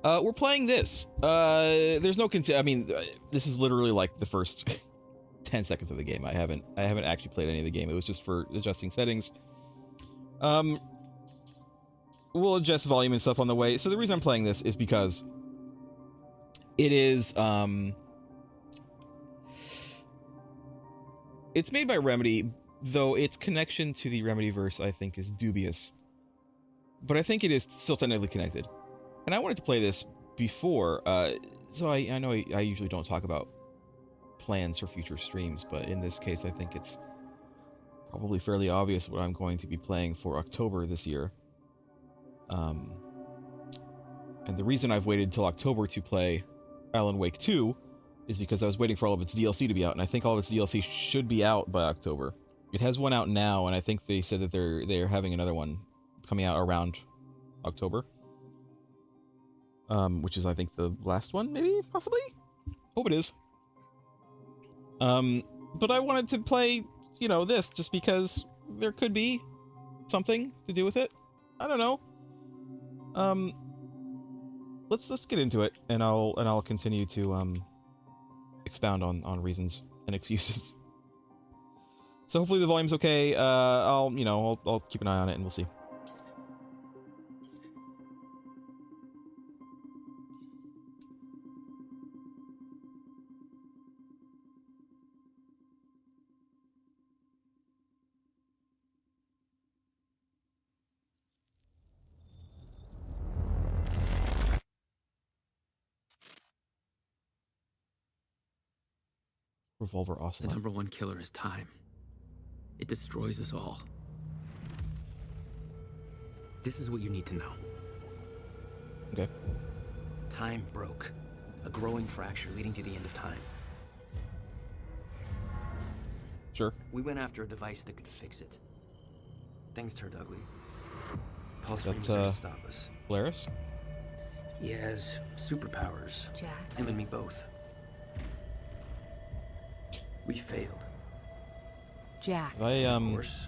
We're playing this. There's no I mean, this is literally like the first 10 seconds of the game. I haven't actually played any of the game. It was just for adjusting settings. We'll adjust volume and stuff on the way. So the reason I'm playing this is because it is, it's made by Remedy, though its connection to the Remedyverse, I think, is dubious. But I think it is still technically connected. And I wanted to play this before, so I know I usually don't talk about plans for future streams, but in this case I think it's probably fairly obvious what I'm going to be playing for October this year. And the reason I've waited until October to play Alan Wake 2 is because I was waiting for all of its DLC to be out, and I think all of its DLC should be out by October. It has one out now, and I think they said that they're having another one coming out around October. Which is, I think, the last one, maybe? Possibly? Hope it is. But I wanted to play, you know, this, just because there could be something to do with it. I don't know. Let's get into it, and I'll continue to, expound on reasons and excuses. So hopefully the volume's okay. I'll keep an eye on it, and we'll see. Revolver Ocelot. The #1 killer is time. It destroys us all. This is what you need to know. Okay. Time broke. A growing fracture leading to the end of time. Sure. We went after a device that could fix it. Things turned ugly. Paul's was there to stop us. Polaris? He has superpowers. Jack. Him and me both. We failed. Jack. Of course.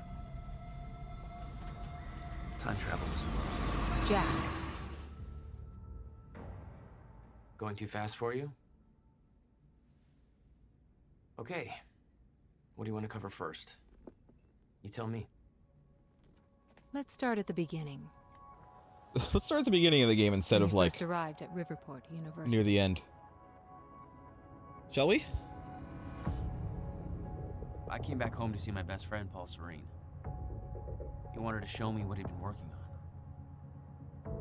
Time travel was involved. Jack. Going too fast for you? Okay. What do you want to cover first? You tell me. Let's start at the beginning. Let's start at the beginning of the game instead of, like, first arrived at Riverport University. near the end. Shall we? I came back home to see my best friend, Paul Serene. He wanted to show me what he'd been working on.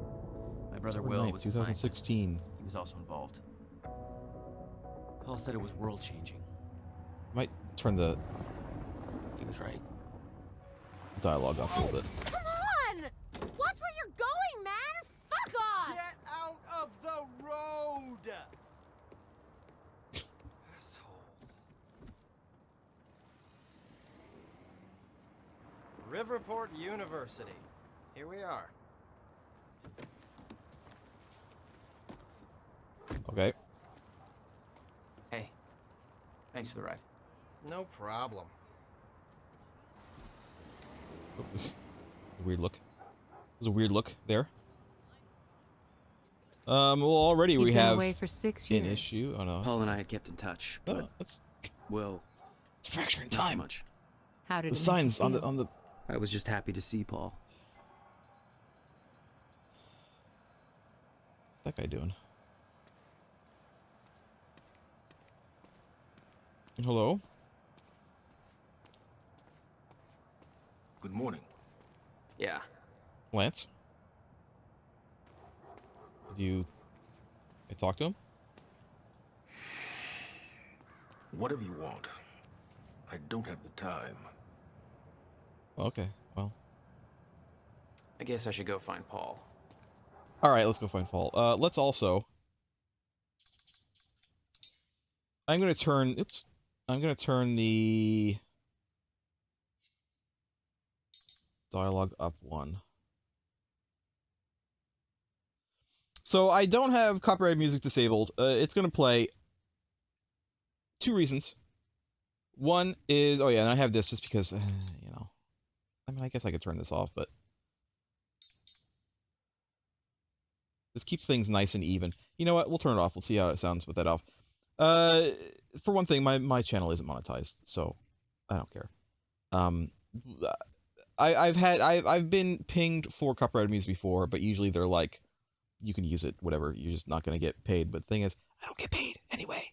My brother Will was 2016. He was also involved. Paul said it was world-changing. Might turn the He was right. dialogue up a little bit. Come on! Watch where you're going, man! Fuck off! Get out of the road! Asshole. Riverport University. Here we are. Okay. Hey, thanks for the ride. No problem. Weird look. There's a weird look there. Well, already we You've been have away for 6 an years. issue. Oh no. Paul and I had kept in touch, but It's well, fracturing not so time. much. How did The it signs make you on the I was just happy to see Paul. what's that guy doing? Hello? Good morning. Yeah. Lance? Did you talk to him? Whatever you want. I don't have the time. Okay, well. I guess I should go find Paul. Alright, let's go find Paul. Let's also... I'm gonna turn... Oops. I'm gonna turn the... dialogue up one. So I don't have copyright music disabled. It's gonna play. 2 reasons. One is, oh yeah, and I have this just because, you know. I mean, I guess I could turn this off, but This keeps things nice and even. You know what? We'll turn it off. We'll see how it sounds with that off. For one thing, my channel isn't monetized, so I don't care. I've been pinged for copyrighted music before, but usually they're like, you can use it, whatever. You're just not gonna get paid. But the thing is, I don't get paid anyway.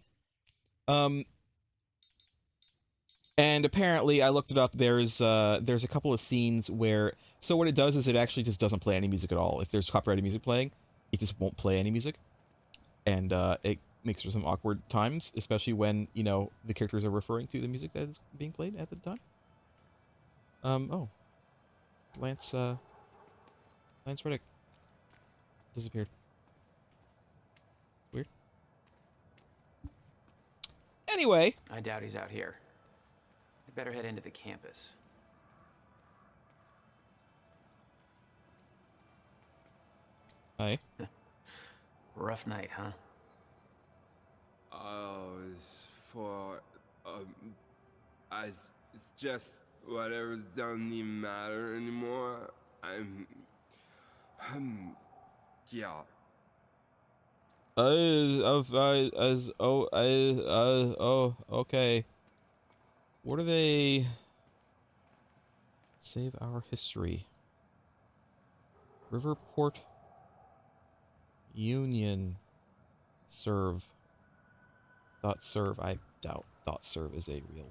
And apparently, I looked it up. There's a couple of scenes where, so what it does is it actually just doesn't play any music at all. If there's copyrighted music playing, it just won't play any music, and it makes for some awkward times, especially when, you know, the characters are referring to the music that is being played at the time. Oh, Lance Reddick disappeared. Weird. Anyway, I doubt he's out here. I better head into the campus. hi. Rough night, huh? Oh, it's for, it's just whatever's doesn't even matter anymore. Yeah. Okay. What are they? Save our history. Riverport Union serve. .serve. I doubt .serve is a real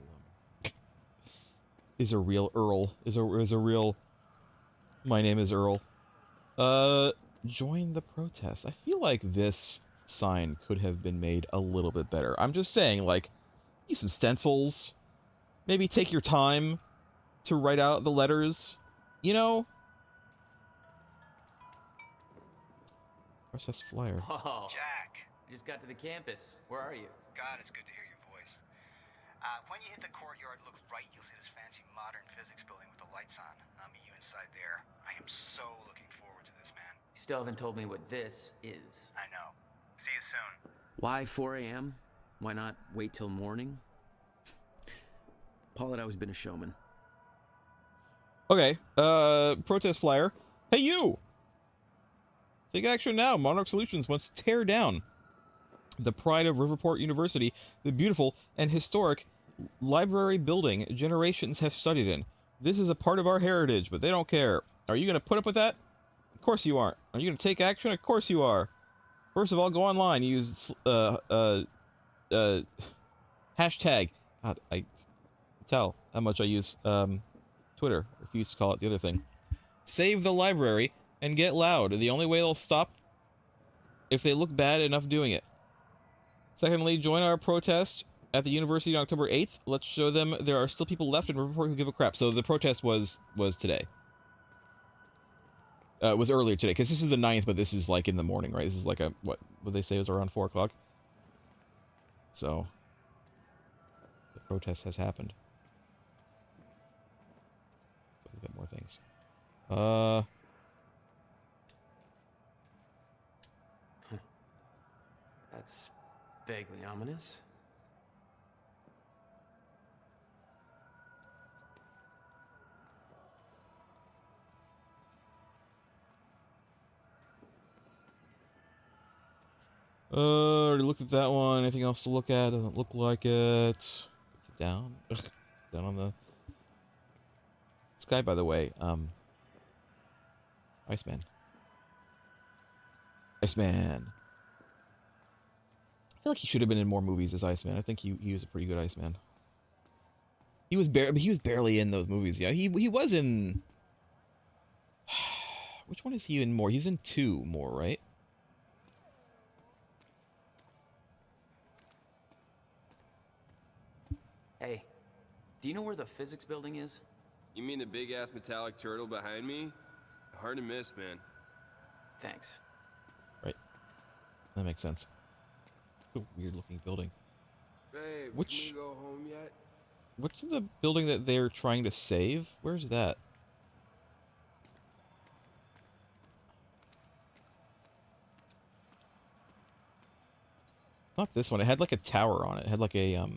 is a real Earl. Is a real. My name is Earl. Join the protest. I feel like this sign could have been made a little bit better. I'm just saying, like, use some stencils. Maybe take your time to write out the letters. You know? Process flyer. Whoa. Jack. I just got to the campus. Where are you? God, it's good to hear your voice. When you hit the courtyard, look right, you'll see this fancy modern physics building with the lights on. I'll meet you inside there. I am so looking forward to this, man. You still haven't told me what this is. I know. See you soon. Why 4 a.m.? Why not wait till morning? Paul had always been a showman. Okay, protest flyer. Hey, you! Take action now. Monarch Solutions wants to tear down the pride of Riverport University, the beautiful and historic library building generations have studied in. This is a part of our heritage, but they don't care. Are you going to put up with that? Of course you aren't. Are you going to take action? Of course you are. First of all, go online. Use, hashtag. God, I tell how much I use, Twitter. I refuse to call it the other thing. Save the library and get loud. The only way they'll stop if they look bad enough doing it. Secondly, join our protest at the university on October 8th. Let's show them there are still people left in Riverport who give a crap. So the protest was today. It was earlier today, because this is the 9th, but this is like in the morning, right? This is like a, what would they say it was around 4 o'clock? So, the protest has happened. We've got more things. That's vaguely ominous. Already looked at that one. Anything else to look at? Doesn't look like it. Is it down? It's down on the sky, by the way. Iceman. Iceman. I feel like he should have been in more movies as Iceman. I think he was a pretty good Iceman. He was barely in those movies. Yeah, he was in. Which one is he in more? He's in 2 more, right? Hey, do you know where the physics building is? You mean the big-ass metallic turtle behind me? Hard to miss, man. Thanks. Right. That makes sense. A weird-looking building. Babe, Which- can we go home yet? What's the building that they're trying to save? Where's that? Not this one. It had like a tower on it. It had like a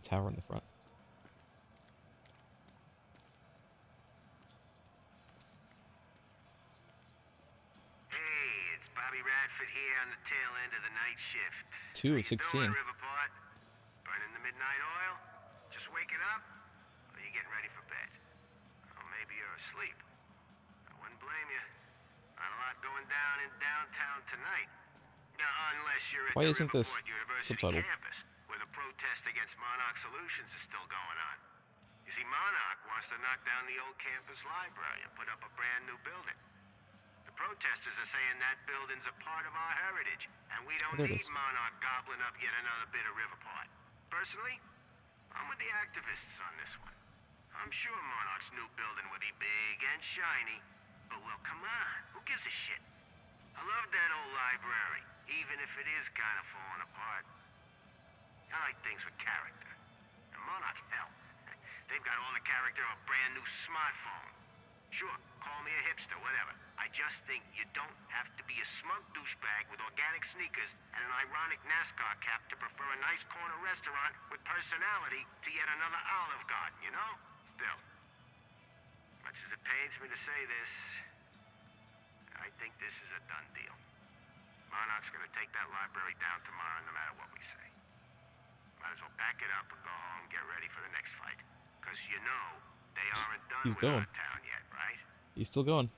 tower in the front. Hey, it's Bobby Rad here on the tail end of the night shift. 2 of How you 16. doing, Riverport? Burning the midnight oil? Just waking up? Or are you getting ready for bed? Or maybe you're asleep. I wouldn't blame you. Not a lot going down in downtown tonight. Unless you're at Why the isn't this Riverport University subtitled? campus, where the protest against Monarch Solutions is still going on. You see, Monarch wants to knock down the old campus library and put up a brand new building. The protesters are saying that building's a part of our heritage, and we don't There it need is. Monarch gobbling up yet another bit of Riverport. Personally, I'm with the activists on this one. I'm sure Monarch's new building will be big and shiny, but well, come on, who gives a shit? I love that old library, even if it is kind of falling apart. I like things with character. And Monarch, hell, they've got all the character of a brand new smartphone. Sure, call me a hipster, whatever. I just think you don't have to be a smug douchebag with organic sneakers and an ironic NASCAR cap to prefer a nice corner restaurant with personality to yet another Olive Garden, you know? Still, much as it pains me to say this, I think this is a done deal. Monarch's gonna take that library down tomorrow no matter what we say. Might as well pack it up and go home, get ready for the next fight. Because you know, they aren't done He's with going. our town yet, right? He's still going.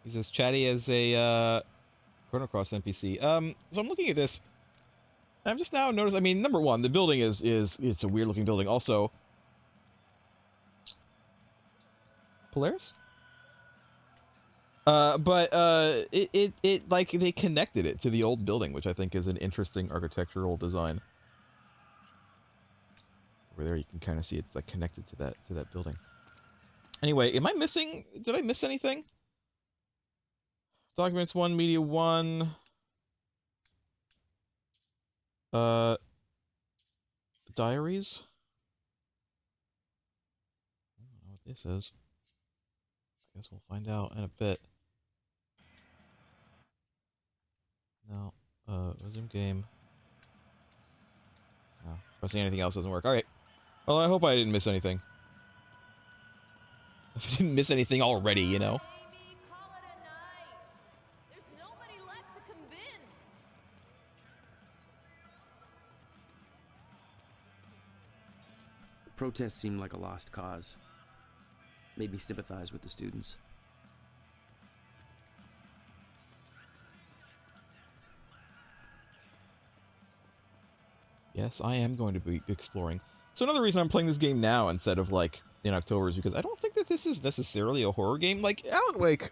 He's as chatty as a Chrono Cross NPC. So I'm looking at this. I'm just now noticing. I mean, number one, the building is it's a weird looking building. Also, Polaris. But it like they connected it to the old building, which I think is an interesting architectural design. Over there, you can kind of see it's like connected to that building. Anyway, am I missing? Did I miss anything? Documents 1, Media 1. Diaries. I don't know what this is. I guess we'll find out in a bit. No. Resume game. No. Pressing anything else doesn't work. Alright. Well, I hope I didn't miss anything. If I didn't miss anything already, you know? Baby, call it a night. There's nobody left to convince. Protests seemed like a lost cause. Made me sympathize with the students. Yes, I am going to be exploring. So another reason I'm playing this game now instead of, like, in October is because I don't think that this is necessarily a horror game. Like, Alan Wake...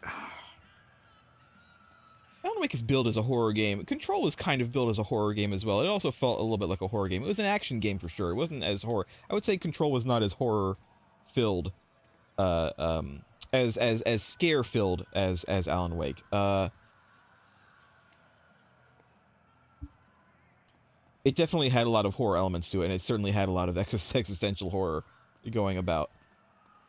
Alan Wake is billed as a horror game. Control is kind of billed as a horror game as well. It also felt a little bit like a horror game. It was an action game for sure. It wasn't as horror... I would say Control was not as horror-filled, as scare-filled as Alan Wake. It definitely had a lot of horror elements to it, and it certainly had a lot of existential horror going about.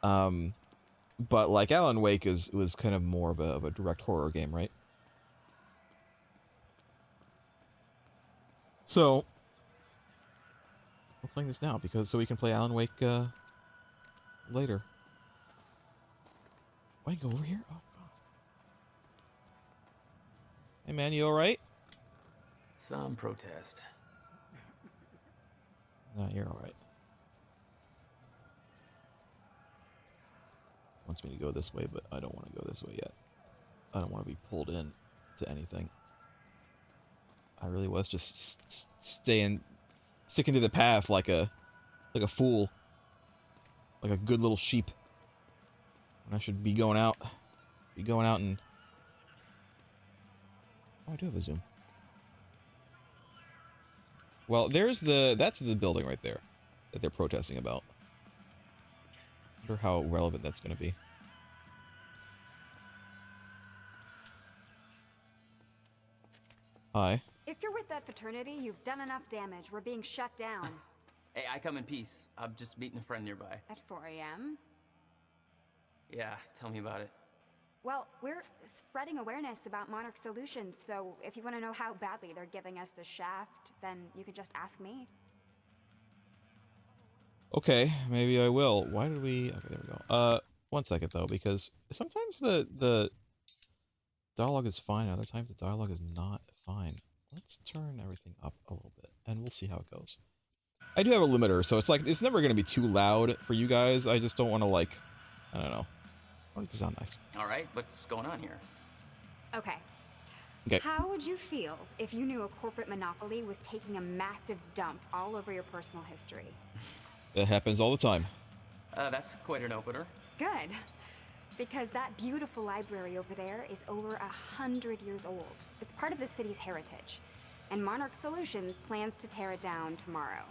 But like Alan Wake was kind of more of a direct horror game, right? So we're playing this now so we can play Alan Wake later. Why go over here? Oh god. Hey man, you all right? Some protest. No, you're all right. Wants me to go this way, but I don't want to go this way yet. I don't want to be pulled in to anything. I really was just sticking to the path like a fool, like a good little sheep. And I should be going out, and. Oh, I do have a zoom. Well, that's the building right there that they're protesting about. I wonder how relevant that's going to be. Hi. If you're with that fraternity, you've done enough damage. We're being shut down. Hey, I come in peace. I'm just meeting a friend nearby. At 4 a.m.? Yeah, tell me about it. Well, we're spreading awareness about Monarch Solutions, so if you want to know how badly they're giving us the shaft, then you could just ask me. Okay, maybe I will. Why did we... Okay, there we go. 1 second, though, because sometimes the dialogue is fine, other times the dialogue is not fine. Let's turn everything up a little bit, and we'll see how it goes. I do have a limiter, so it's like, it's never going to be too loud for you guys. I just don't want to, like, I don't know. I want it to sound nice. All right, what's going on here? Okay. Okay. How would you feel if you knew a corporate monopoly was taking a massive dump all over your personal history? It happens all the time. That's quite an opener. Good. Because that beautiful library over there is over 100 years old. It's part of the city's heritage. And Monarch Solutions plans to tear it down tomorrow.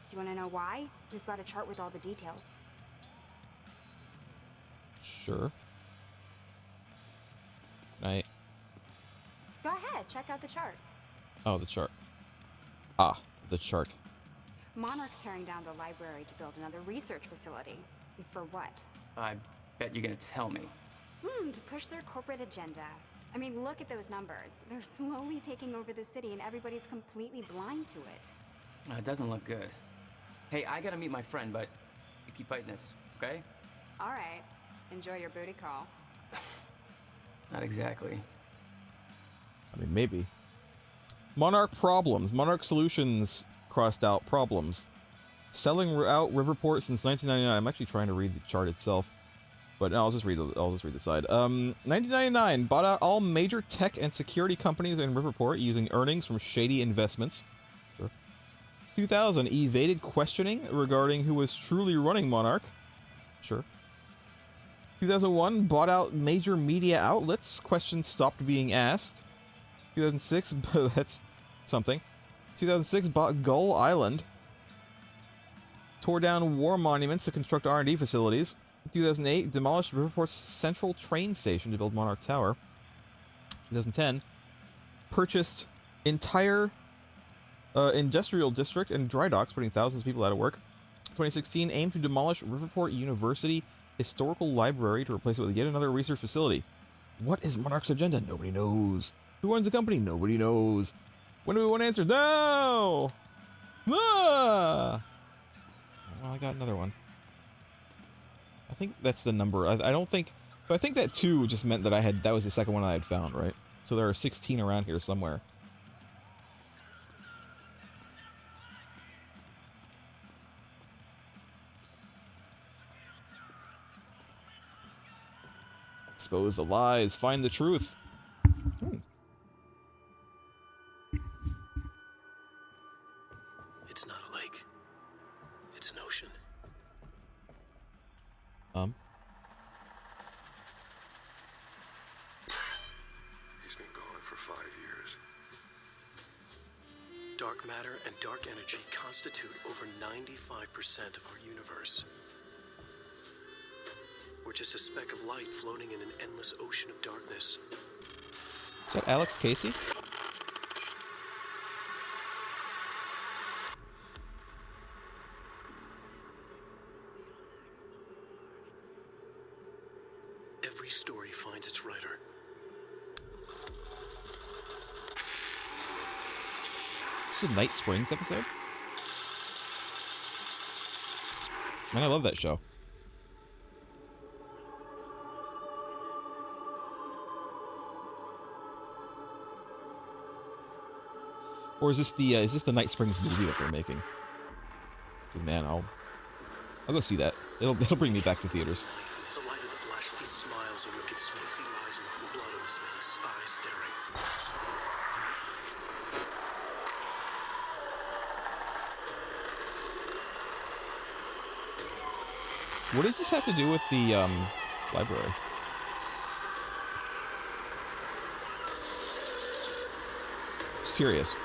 Do you want to know why? We've got a chart with all the details. Sure. Right. Go ahead, check out the chart. Oh, the chart. Ah, the chart. Monarch's tearing down the library to build another research facility. And for what? I bet you're gonna tell me. To push their corporate agenda. I mean, look at those numbers. They're slowly taking over the city and everybody's completely blind to it. It doesn't look good. Hey, I gotta meet my friend, but you keep fighting this, okay? All right. Enjoy your booty call. Not exactly. I mean, maybe. Monarch problems. Monarch Solutions crossed out problems. Selling out Riverport since 1999. I'm actually trying to read the chart itself, but no, I'll just read the side. 1999 bought out all major tech and security companies in Riverport using earnings from shady investments. Sure. 2000 evaded questioning regarding who was truly running Monarch. Sure. 2001 bought out major media outlets. Questions stopped being asked. 2006, that's something. 2006 bought Gull Island. Tore down war monuments to construct R&D facilities. 2008 demolished Riverport's central train station to build Monarch Tower. 2010 purchased entire industrial district and dry docks, putting thousands of people out of work. 2016 aimed to demolish Riverport University Historical Library to replace it with yet another research facility. What is Monarch's agenda? Nobody knows. Who runs the company? Nobody knows. When do we want answers? No! Ah! Well, I got another one. I think that's the number. I don't think... So I think that 2 just meant that that was the second one I had found, right? So there are 16 around here somewhere. Expose the lies. Find the truth. It's not a lake. It's an ocean. He's been gone for 5 years. Dark matter and dark energy constitute over 95% of our universe. We're just a speck of light floating in an endless ocean of darkness. Is that Alex Casey? Every story finds its writer. This is a Night Springs episode? Man, I love that show. Or is this the Night Springs movie that they're making? Good man, I'll go see that. It'll bring me back to theaters. The light of the flashlight smiles a wicked smile. He lies enough with blood on his face, eyes staring. What does this have to do with the library? Just curious.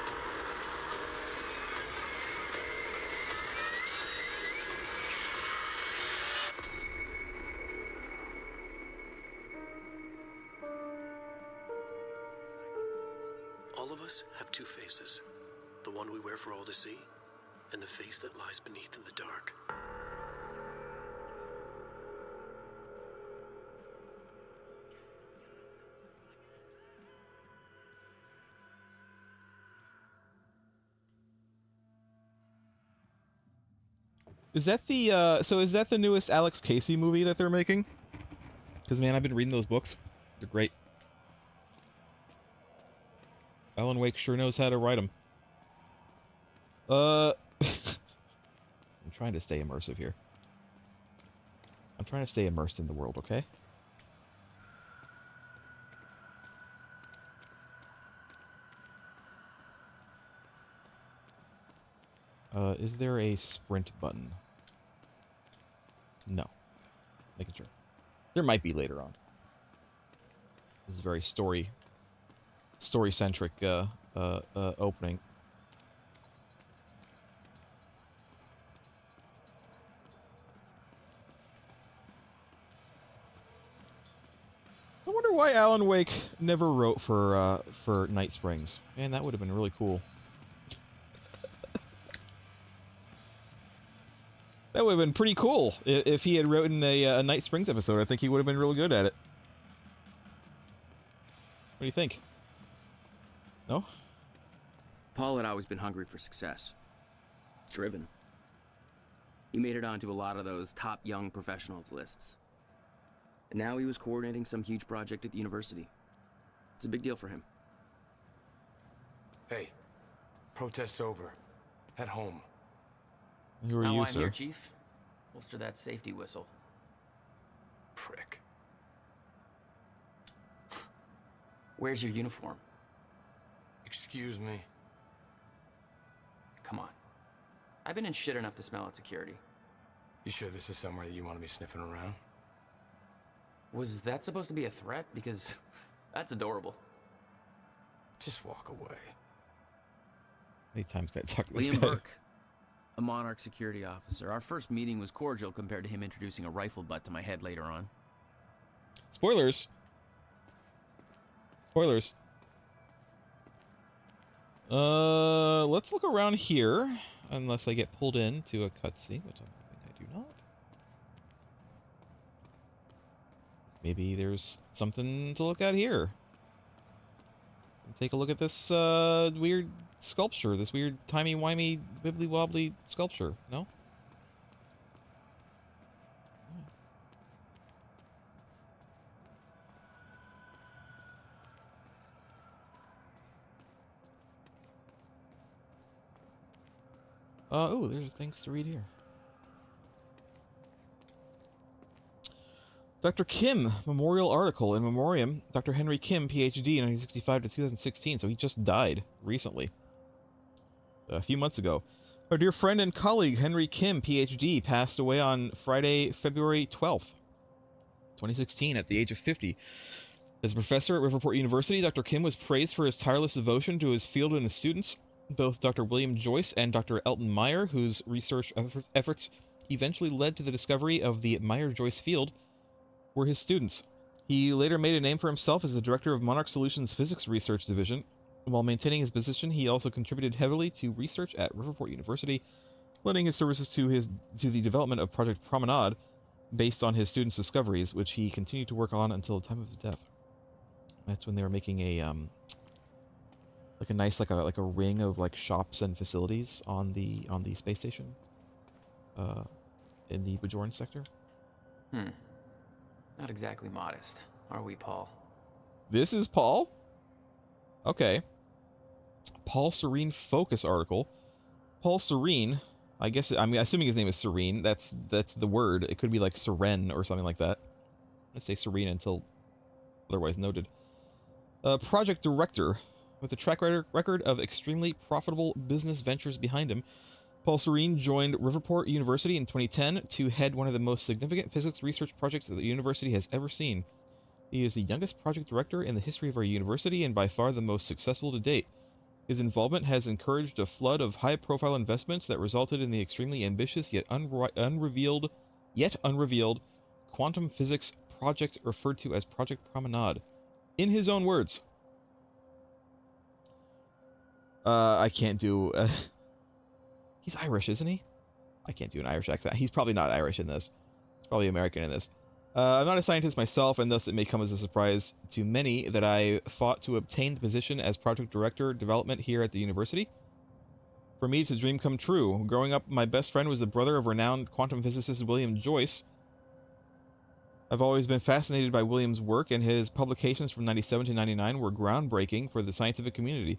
All of us have two faces. The one we wear for all to see, and the face that lies beneath in the dark. Is that the newest Alex Casey movie that they're making? Because man, I've been reading those books. They're great. Alan Wake sure knows how to write them. I'm trying to stay immersive here. I'm trying to stay immersed in the world, okay? Is there a sprint button? No. Making sure. There might be later on. This is a very story-centric opening. I wonder why Alan Wake never wrote for Night Springs. Man, that would have been really cool. That would have been pretty cool if he had written a Night Springs episode. I think he would have been real good at it. What do you think? No? Paul had always been hungry for success. Driven. He made it onto a lot of those top young professionals lists. And now he was coordinating some huge project at the university. It's a big deal for him. Hey, protest's over. Head home. Who are Now you, I'm sir? here, Chief. Holster that safety whistle. Prick. Where's your uniform? Excuse me. Come on. I've been in shit enough to smell at security. You sure this is somewhere that you want to be sniffing around? Was that supposed to be a threat? Because that's adorable. Just walk away. How many times can I talk to this Liam guy? Burke, a Monarch security officer. Our first meeting was cordial compared to him introducing a rifle butt to my head later on. Spoilers. Spoilers. Let's look around here, unless I get pulled into a cutscene, which I'm hoping I do not. Maybe there's something to look at here. Take a look at this weird sculpture, this weird timey-wimey, wibbly-wobbly sculpture, no? Oh, there's things to read here. Dr. Kim, memorial article. In memoriam, Dr. Henry Kim, PhD, 1965 to 2016, so he just died recently. A few months ago. Our dear friend and colleague, Henry Kim, PhD, passed away on Friday, February 12th, 2016, at the age of 50. As a professor at Riverport University, Dr. Kim was praised for his tireless devotion to his field and his students. Both Dr. William Joyce and Dr. Elton Meyer, whose research efforts eventually led to the discovery of the Meyer-Joyce field, were his students. He later made a name for himself as the director of Monarch Solutions Physics Research Division. While maintaining his position, he also contributed heavily to research at Riverport University, lending his services to the development of Project Promenade, based on his students' discoveries, which he continued to work on until the time of his death. That's when they were making a like a nice like a ring of like shops and facilities on the space station, in the Bajoran sector. Not exactly modest, are we, Paul? This is Paul? Okay. Paul Serene Focus article. Paul Serene, I guess, I'm assuming his name is Serene. That's the word. It could be like Seren or something like that. Let's say Serene until otherwise noted. Project director. With a track record of extremely profitable business ventures behind him, Paul Serene joined Riverport University in 2010 to head one of the most significant physics research projects that the university has ever seen. He is the youngest project director in the history of our university and by far the most successful to date. His involvement has encouraged a flood of high-profile investments that resulted in the extremely ambitious yet unrevealed quantum physics project referred to as Project Promenade. In his own words. I can't do... He's Irish, isn't he? I can't do an Irish accent. He's probably not Irish in this. He's probably American in this. I'm not a scientist myself, and thus it may come as a surprise to many that I fought to obtain the position as Project Director Development here at the university. For me, it's a dream come true. Growing up, my best friend was the brother of renowned quantum physicist William Joyce. I've always been fascinated by William's work, and his publications from 97 to 99 were groundbreaking for the scientific community.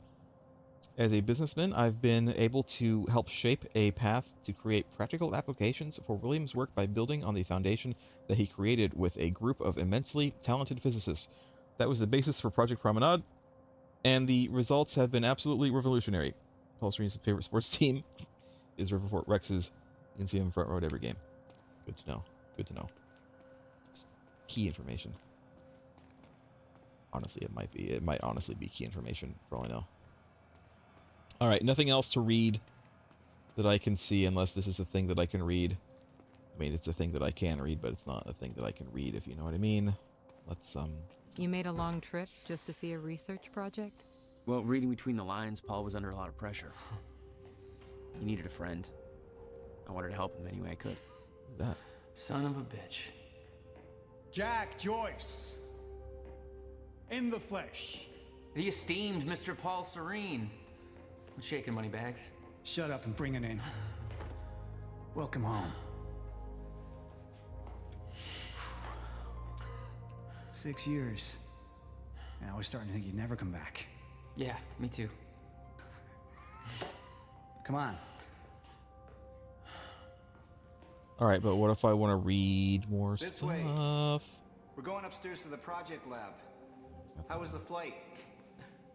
As a businessman, I've been able to help shape a path to create practical applications for William's work by building on the foundation that he created with a group of immensely talented physicists. That was the basis for Project Promenade, and the results have been absolutely revolutionary. Paul Serene's favorite sports team is Riverport Rex's. You can see him front row at every game. Good to know. Good to know. It's key information. Honestly, it might be. It might honestly be key information, for all I know. Alright, nothing else to read that I can see, unless this is a thing that I can read. I mean, it's a thing that I can read, but it's not a thing that I can read, if you know what I mean. Let's, You made a long trip just to see a research project? Well, reading between the lines, Paul was under a lot of pressure. He needed a friend. I wanted to help him any way I could. Who's that? Son of a bitch. Jack Joyce. In the flesh. The esteemed Mr. Paul Serene. What's shaking, Moneybags? Shut up and bring it in. Welcome home. 6 years. And I was starting to think you'd never come back. Yeah, me too. Come on. Alright, but what if I want to read more This stuff? way. We're going upstairs to the project lab. How was the flight?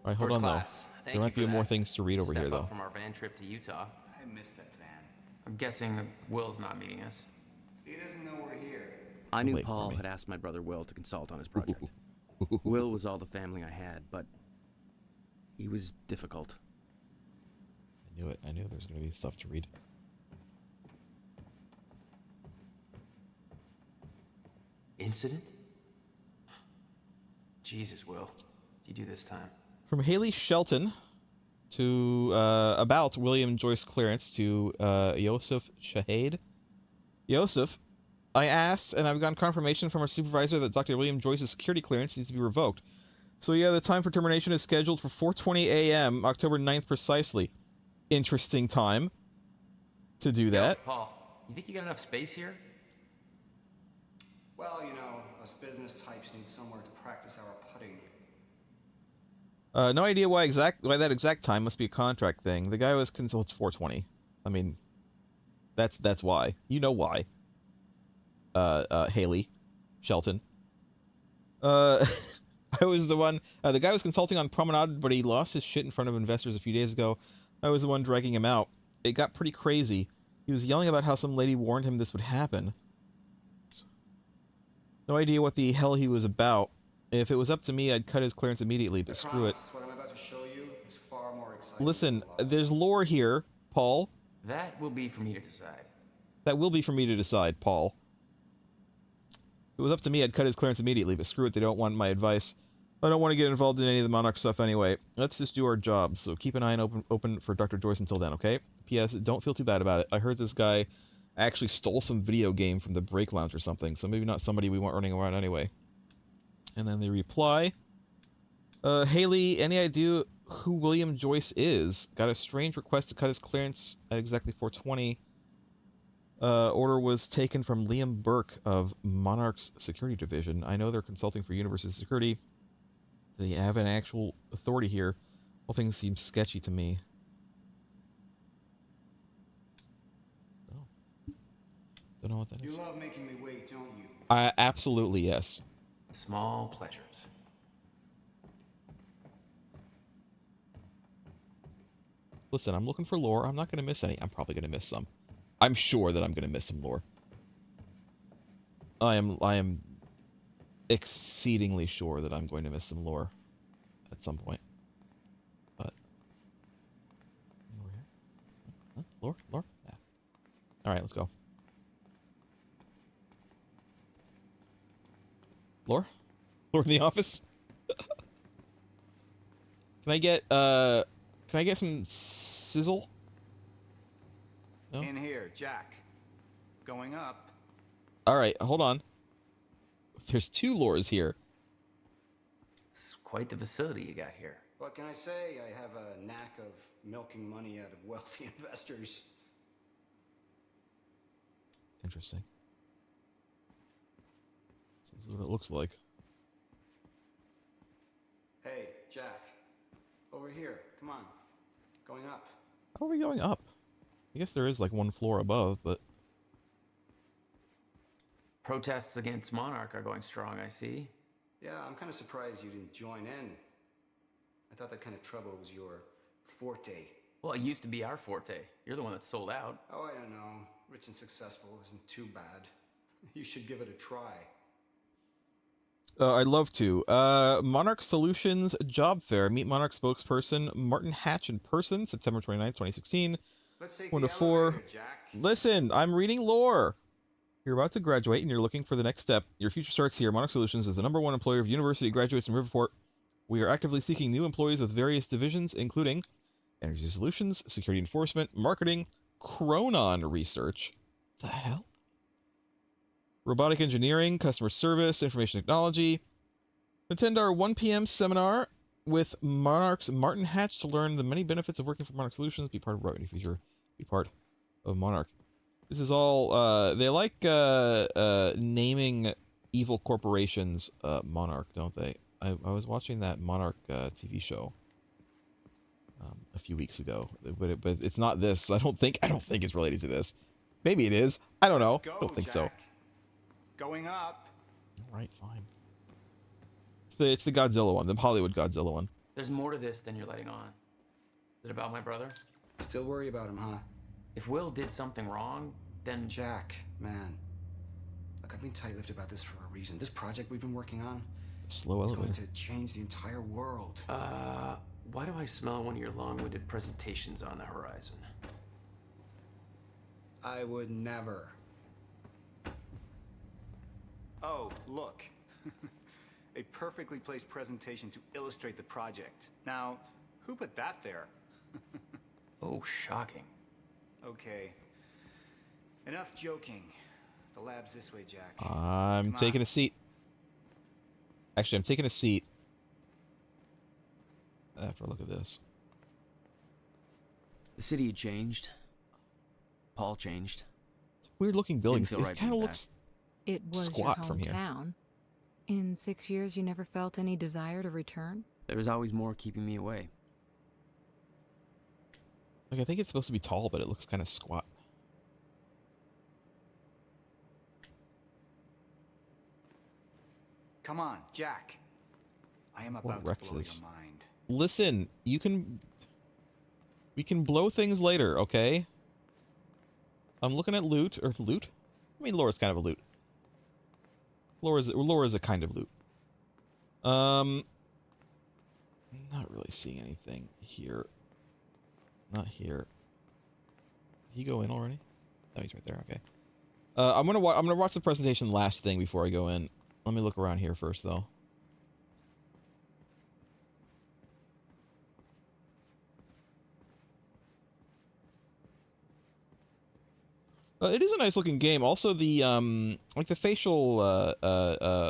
Alright, hold on though. There might be more things to read over here though. From our van trip to Utah. I missed that van. I'm guessing that Will's not meeting us. He doesn't know we're here. I knew Paul had asked my brother Will to consult on his project. Will was all the family I had, but he was difficult. I knew it. I knew there was going to be stuff to read. Incident? Jesus, Will. What'd you do this time? From Haley Shelton to about William Joyce clearance to Yosef Shahade. Yosef, I asked, and I've gotten confirmation from our supervisor that Dr. William Joyce's security clearance needs to be revoked. So yeah, the time for termination is scheduled for 4:20 a.m., October 9th precisely. Interesting time to do that. Paul, you think you got enough space here? Well, you know, us business types need somewhere to practice our putting. No idea why that exact time must be a contract thing. The guy was consulted 4:20. I mean, that's why. You know why. Haley Shelton. I was the one. The guy was consulting on Promenade, but he lost his shit in front of investors a few days ago. I was the one dragging him out. It got pretty crazy. He was yelling about how some lady warned him this would happen. No idea what the hell he was about. If it was up to me, I'd cut his clearance immediately, but screw it. What I'm about to show you is far more exciting. Listen, there's lore here, Paul. That will be for me to decide. That will be for me to decide, Paul. If it was up to me, I'd cut his clearance immediately, but screw it, they don't want my advice. I don't want to get involved in any of the Monarch stuff anyway. Let's just do our jobs, so keep an eye open for Dr. Joyce until then, okay? P.S. Don't feel too bad about it. I heard this guy actually stole some video game from the break lounge or something, so maybe not somebody we want running around anyway. And then they reply, Haley, any idea who William Joyce is? Got a strange request to cut his clearance at exactly 4:20. Order was taken from Liam Burke of Monarch's Security Division. I know they're consulting for Universe's security. They have an actual authority here. All things seem sketchy to me. Oh. Don't know what that is. You love making me wait, don't you? Absolutely, yes. Small pleasures. Listen, I'm looking for lore. I'm not going to miss any. I'm probably going to miss some. I'm sure that I'm going to miss some lore. I am exceedingly sure that I'm going to miss some lore at some point. But huh? Lore? Yeah. All right, let's go. Lore in the office. Can I get some sizzle? No? In here, Jack. Going up. Alright, hold on. There's two lores here. It's quite the facility you got here. What can I say? I have a knack of milking money out of wealthy investors. Interesting. So This is what it looks like. Hey, Jack. Over here. Come on. Going up. How are we going up? I guess there is like one floor above, but... Protests against Monarch are going strong, I see. Yeah, I'm kind of surprised you didn't join in. I thought that kind of trouble was your forte. Well, it used to be our forte. You're the one that sold out. Oh, I don't know. Rich and successful isn't too bad. You should give it a try. I'd love to. Monarch Solutions Job Fair. Meet Monarch spokesperson Martin Hatch in person, September 29th, 2016. Let's take 1 the to 4. elevator, Jack. Listen, I'm reading lore. You're about to graduate and you're looking for the next step. Your future starts here. Monarch Solutions is the #1 employer of university graduates in Riverport. We are actively seeking new employees with various divisions, including energy solutions, security enforcement, marketing, Chronon research. The hell? Robotic engineering, customer service, information technology. Attend our 1 p.m. seminar with Monarch's Martin Hatch to learn the many benefits of working for Monarch Solutions. Be part of Route Future. Be part of Monarch. This is all, they like naming evil corporations Monarch, don't they? I was watching that Monarch TV show a few weeks ago, but it's not this. I don't think it's related to this. Maybe it is. I don't know. I don't think so. Going up. All right, fine. It's the Godzilla one, the Hollywood Godzilla one. There's more to this than you're letting on. Is it about my brother? Still worry about him, huh? If Will did something wrong, then... Jack, man. Look, I've been tight-lipped about this for a reason. This project we've been working on... Slow elevator. It's going to change the entire world. Why do I smell one of your long-winded presentations on the horizon? I would never. Oh, look. A perfectly placed presentation to illustrate the project. Now, who put that there? Oh, shocking. Okay. Enough joking. The lab's this way, Jack. I'm taking a seat. Actually, I'm taking a seat after a look at this. The city had changed. Paul changed. It's a weird-looking building. It Right kind of looks It was squat your from here. hometown. In 6 years, you never felt any desire to return? There was always more keeping me away. Like, I think it's supposed to be tall, but it looks kind of squat. Come on, Jack. I am about to blow your mind. Listen, we can blow things later, okay? I'm looking at loot, or loot? I mean, lore's kind of a loot. Lore is a kind of loot. I'm not really seeing anything here. Not here. Did he go in already? Oh, he's right there. Okay. I'm gonna watch the presentation last thing before I go in. Let me look around here first, though. It is a nice looking game. Also, the like the facial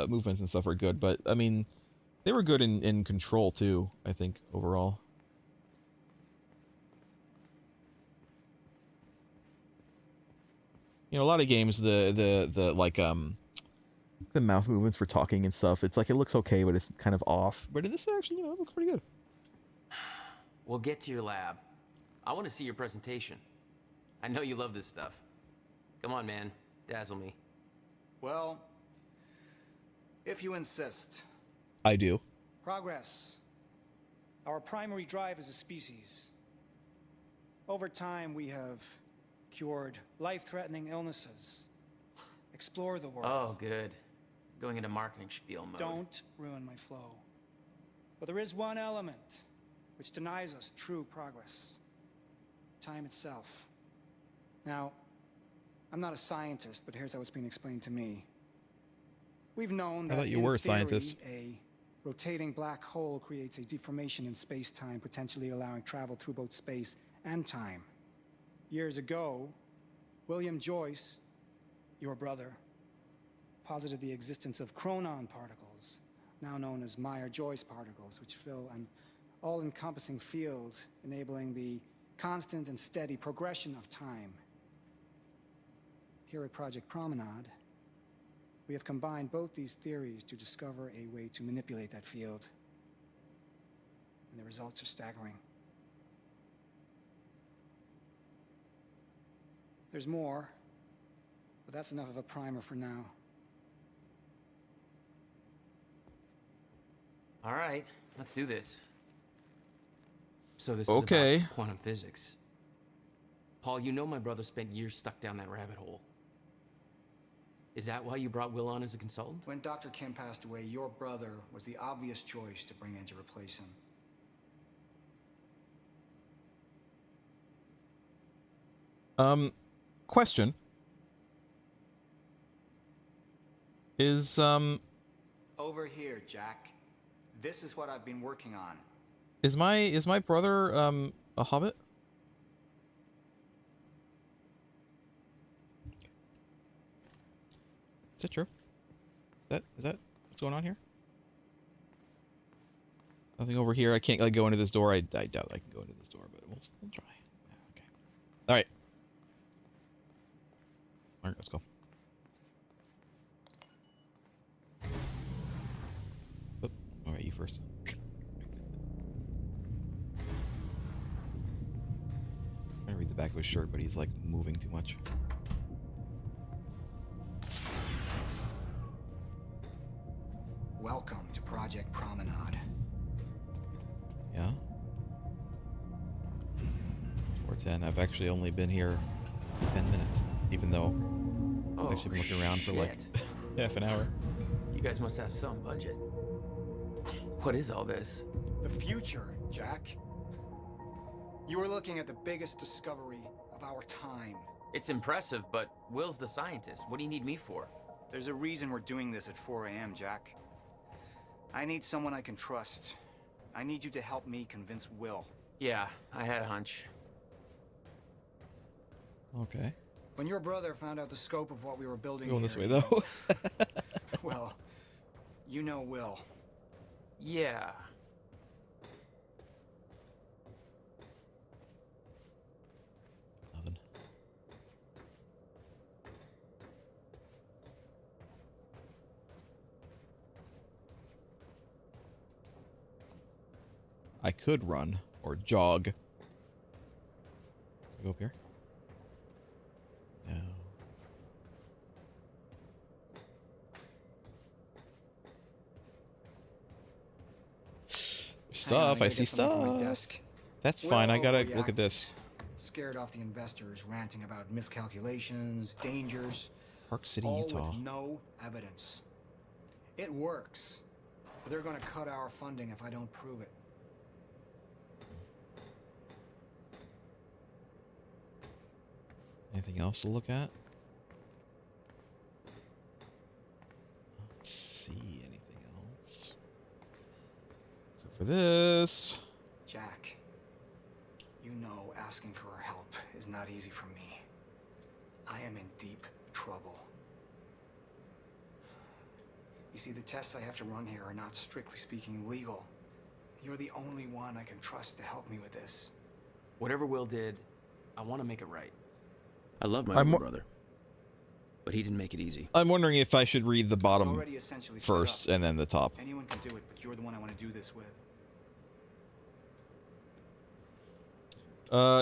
movements and stuff are good, but I mean, they were good in Control too. I think overall. You know, a lot of games, the like the mouth movements for talking and stuff. It's like it looks okay, but it's kind of off. But this actually, you know, it looks pretty good. We'll get to your lab. I want to see your presentation. I know you love this stuff. Come on, man. Dazzle me. Well, if you insist. I do. Progress. Our primary drive as a species. Over time, we have cured life-threatening illnesses. Explore the world. Oh, good. Going into marketing spiel mode. Don't ruin my flow. But there is one element which denies us true progress. Time itself. Now, I'm not a scientist, but here's how it's been explained to me. We've known that I thought you were a scientist. A rotating black hole creates a deformation in space-time, potentially allowing travel through both space and time. Years ago, William Joyce, your brother, posited the existence of chronon particles, now known as Meyer-Joyce particles, which fill an all-encompassing field, enabling the constant and steady progression of time. Here at Project Promenade, We have combined both these theories to discover a way to manipulate that field. And the results are staggering. There's more, but that's enough of a primer for now. All right, let's do this. So this Okay. is about quantum physics. Paul, you know my brother spent years stuck down that rabbit hole. Is that why you brought Will on as a consultant? When Dr. Kim passed away, your brother was the obvious choice to bring in to replace him. Question. Is, Over here, Jack. This is what I've been working on. Is my brother, a hobbit? Is that true? Is that what's going on here? Nothing over here. I can't like go into this door. I doubt I can go into this door, but we'll try. Yeah, okay. All right. All right, let's go. Oop. All right, you first. I'm trying to read the back of his shirt, but he's like moving too much. Welcome to Project Promenade. Yeah. 410. I've actually only been here 10 minutes, even though I've actually been looking around for like half an hour. You guys must have some budget. What is all this? The future, Jack. You are looking at the biggest discovery of our time. It's impressive, but Will's the scientist. What do you need me for? There's a reason we're doing this at 4 a.m., Jack. I need someone I can trust. I need you to help me convince Will. Yeah, I had a hunch. Okay. When your brother found out the scope of what we were building Going this here, way though. well, you know Will. Yeah. Nothing. I could run or jog. Go up here. No. Stuff. I see stuff. That's fine. I gotta look at this. Scared off the investors, ranting about miscalculations, dangers. Park City, all Utah. with no evidence. It works, but they're gonna cut our funding if I don't prove it. Anything else to look at? Don't see anything else. Except for this. Jack, you know asking for our help is not easy for me. I am in deep trouble. You see, the tests I have to run here are not strictly speaking legal. You're the only one I can trust to help me with this. Whatever Will did, I want to make it right. I love my older brother, but he didn't make it easy. I'm wondering if I should read the bottom essentially first and then the top. Anyone can do it, but you're the one I want to do this with.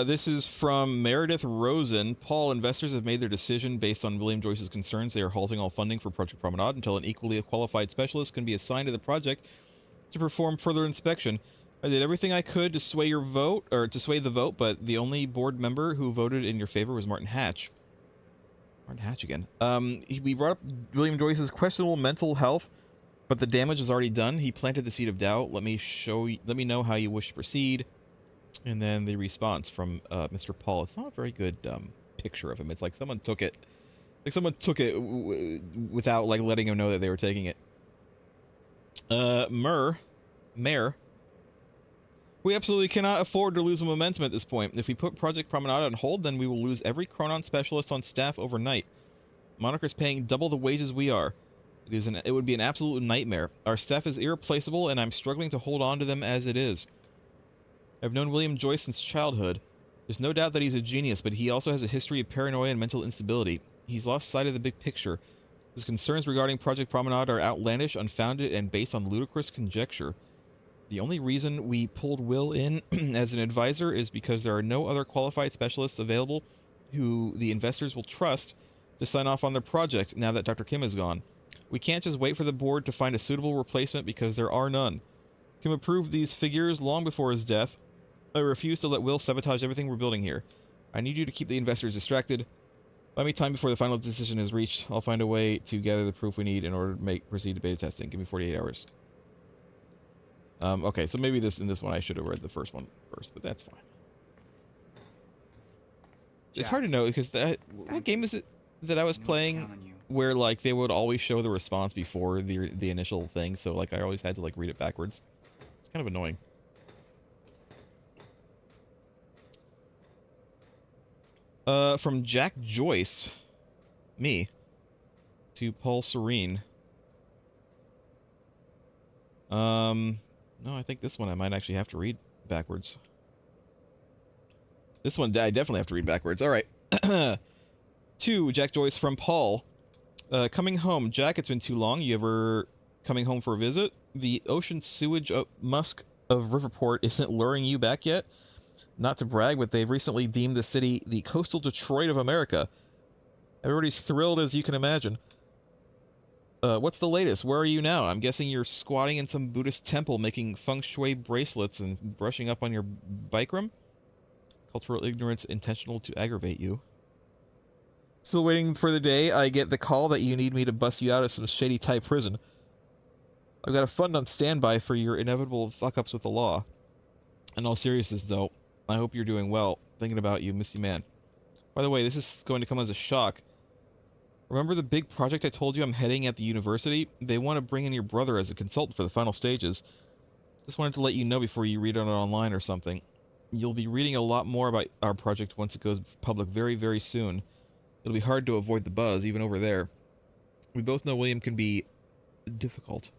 This is from Meredith Rosen. Paul, investors have made their decision based on William Joyce's concerns. They are halting all funding for Project Promenade until an equally qualified specialist can be assigned to the project to perform further inspection. I did everything I could to sway your vote, or to sway the vote, but the only board member who voted in your favor was Martin Hatch. Martin Hatch again. We brought up William Joyce's questionable mental health, but the damage is already done. He planted the seed of doubt. Let me know how you wish to proceed. And then the response from Mr. Paul. It's not a very good picture of him. It's like someone took it. Like someone took it without like letting him know that they were taking it. Mayor. We absolutely cannot afford to lose momentum at this point. If we put Project Promenade on hold, then we will lose every Chronon specialist on staff overnight. Monarch is paying double the wages we are. It would be an absolute nightmare. Our staff is irreplaceable, and I'm struggling to hold on to them as it is. I've known William Joyce since childhood. There's no doubt that he's a genius, but he also has a history of paranoia and mental instability. He's lost sight of the big picture. His concerns regarding Project Promenade are outlandish, unfounded, and based on ludicrous conjecture. The only reason we pulled Will in as an advisor is because there are no other qualified specialists available who the investors will trust to sign off on their project now that Dr. Kim is gone. We can't just wait for the board to find a suitable replacement because there are none. Kim approved these figures long before his death. I refuse to let Will sabotage everything we're building here. I need you to keep the investors distracted. Buy me time before the final decision is reached. I'll find a way to gather the proof we need in order to proceed to beta testing. Give me 48 hours. Okay, so maybe in this one I should have read the first one first, but that's fine. It's hard to know because what game is it that I was playing where like they would always show the response before the initial thing, so like I always had to like read it backwards. It's kind of annoying. From Jack Joyce, me, to Paul Serene. No, I think this one I might actually have to read backwards. This one I definitely have to read backwards. All right. To Jack Joyce from Paul. Coming home. Jack, it's been too long. You ever coming home for a visit? The ocean sewage musk of Riverport isn't luring you back yet? Not to brag, but they've recently deemed the city the coastal Detroit of America. Everybody's thrilled, as you can imagine. What's the latest? Where are you now? I'm guessing you're squatting in some Buddhist temple making feng shui bracelets and brushing up on your Bikram? Cultural ignorance intentional to aggravate you. Still waiting for the day I get the call that you need me to bust you out of some shady Thai prison. I've got a fund on standby for your inevitable fuck-ups with the law. In all seriousness, though, I hope you're doing well. Thinking about you, miss you, man. By the way, this is going to come as a shock. Remember the big project I told you I'm heading at the university? They want to bring in your brother as a consultant for the final stages. Just wanted to let you know before you read on it online or something. You'll be reading a lot more about our project once it goes public very, very soon. It'll be hard to avoid the buzz, even over there. We both know William can be difficult.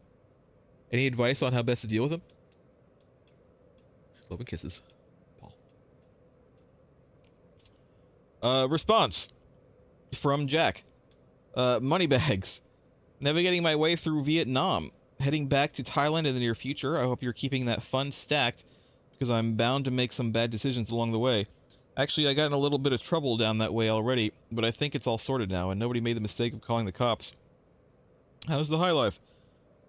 Any advice on how best to deal with him? Love and kisses. Paul. Response from Jack. Moneybags. Navigating my way through Vietnam. Heading back to Thailand in the near future. I hope you're keeping that fund stacked, because I'm bound to make some bad decisions along the way. Actually, I got in a little bit of trouble down that way already, but I think it's all sorted now, and nobody made the mistake of calling the cops. How's the high life?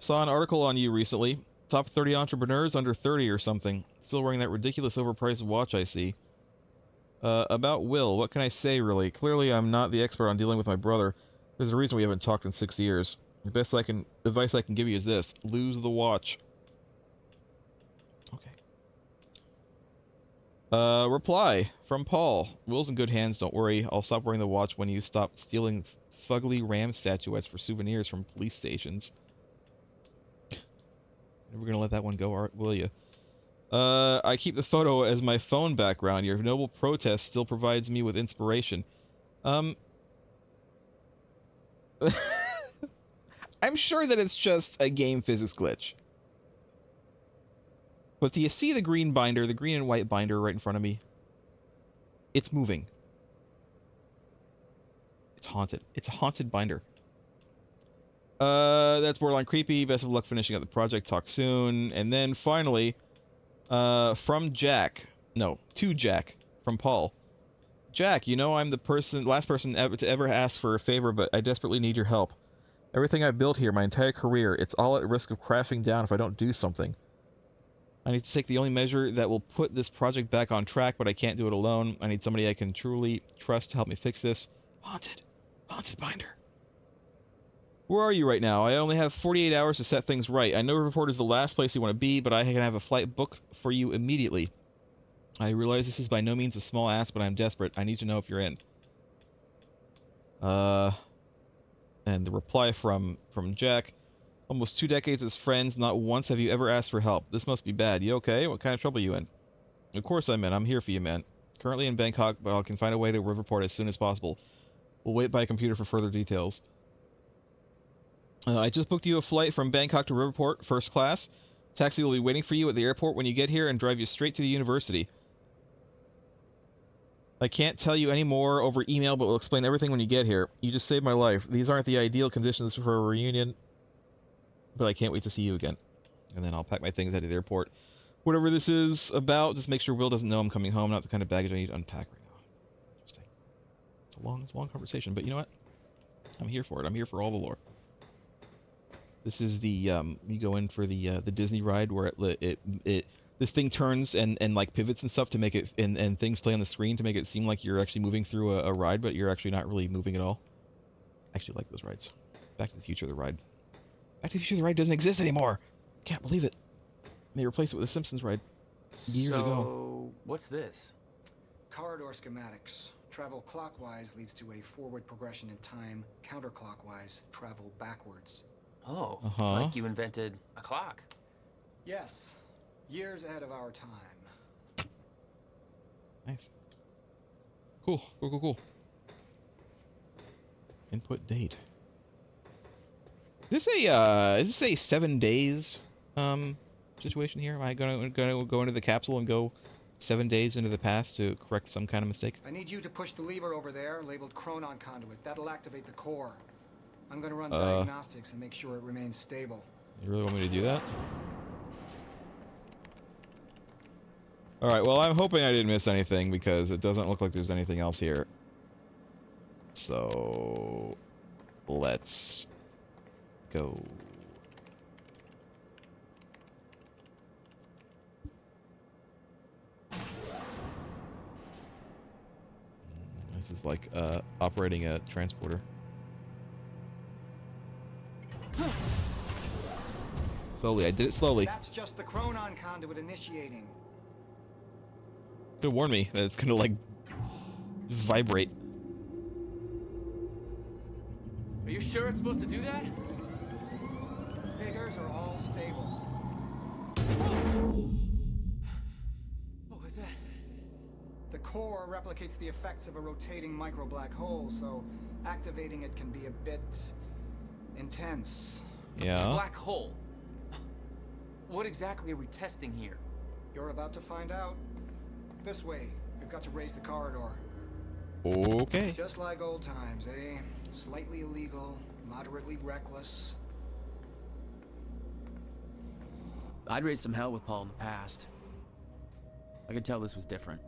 Saw an article on you recently. Top 30 entrepreneurs under 30 or something. Still wearing that ridiculous overpriced watch I see. About Will, what can I say, really? Clearly, I'm not the expert on dealing with my brother. There's a reason we haven't talked in 6 years. The best advice I can give you is this. Lose the watch. Okay. Reply from Paul. Will's in good hands, don't worry. I'll stop wearing the watch when you stop stealing fugly ram statuettes for souvenirs from police stations. Never gonna let that one go, will you? I keep the photo as my phone background. Your noble protest still provides me with inspiration. I'm sure that it's just a game physics glitch. But do you see the green binder, the green and white binder right in front of me? It's moving. It's haunted. It's a haunted binder. That's borderline creepy. Best of luck finishing up the project. Talk soon. And then finally, from Jack. No, to Jack. From Paul. Jack, you know I'm the last person to ever ask for a favor, but I desperately need your help. Everything I've built here, my entire career, it's all at risk of crashing down if I don't do something. I need to take the only measure that will put this project back on track, but I can't do it alone. I need somebody I can truly trust to help me fix this. Haunted. Haunted binder. Where are you right now? I only have 48 hours to set things right. I know Riverport is the last place you want to be, but I can have a flight booked for you immediately. I realize this is by no means a small ask, but I'm desperate. I need to know if you're in. And the reply from Jack. Almost 2 decades as friends, not once have you ever asked for help. This must be bad. You okay? What kind of trouble you in? Of course I'm in. I'm here for you, man. Currently in Bangkok, but I can find a way to Riverport as soon as possible. We'll wait by computer for further details. I just booked you a flight from Bangkok to Riverport, first class. Taxi will be waiting for you at the airport when you get here and drive you straight to the university. I can't tell you any more over email, but we'll explain everything when you get here. You just saved my life. These aren't the ideal conditions for a reunion, but I can't wait to see you again. And then I'll pack my things out of the airport. Whatever this is about, just make sure Will doesn't know I'm coming home. Not the kind of baggage I need to unpack right now. Interesting. It's a long conversation, but you know what? I'm here for it. I'm here for all the lore. This is the you go in for the Disney ride where this thing turns and like pivots and stuff to make it and things play on the screen to make it seem like you're actually moving through a ride, but you're actually not really moving at all. I actually like those rides. Back to the Future, the ride. Back to the Future, the ride doesn't exist anymore. Can't believe it. They replaced it with a Simpsons ride years ago. So, what's this? Corridor schematics. Travel clockwise leads to a forward progression in time. Counterclockwise, travel backwards. Oh, it's like you invented a clock. Yes. Years ahead of our time. Nice. Cool. Input date. Is this a 7 days situation here? Am I gonna go into the capsule and go 7 days into the past to correct some kind of mistake? I need you to push the lever over there, labeled Chronon Conduit. That'll activate the core. I'm gonna run diagnostics and make sure it remains stable. You really want me to do that? Alright, well, I'm hoping I didn't miss anything because it doesn't look like there's anything else here. So, let's go. This is like operating a transporter. Slowly, I did it slowly. That's just the Chronon Conduit initiating. It warned me that it's gonna like vibrate. Are you sure it's supposed to do that? Figures are all stable. What was that? The core replicates the effects of a rotating micro black hole, so activating it can be a bit intense. Yeah. Black hole. What exactly are we testing here? You're about to find out. This way. We've got to raise the corridor. Okay. Just like old times, eh? Slightly illegal, moderately reckless. I'd raised some hell with Paul in the past. I could tell this was different.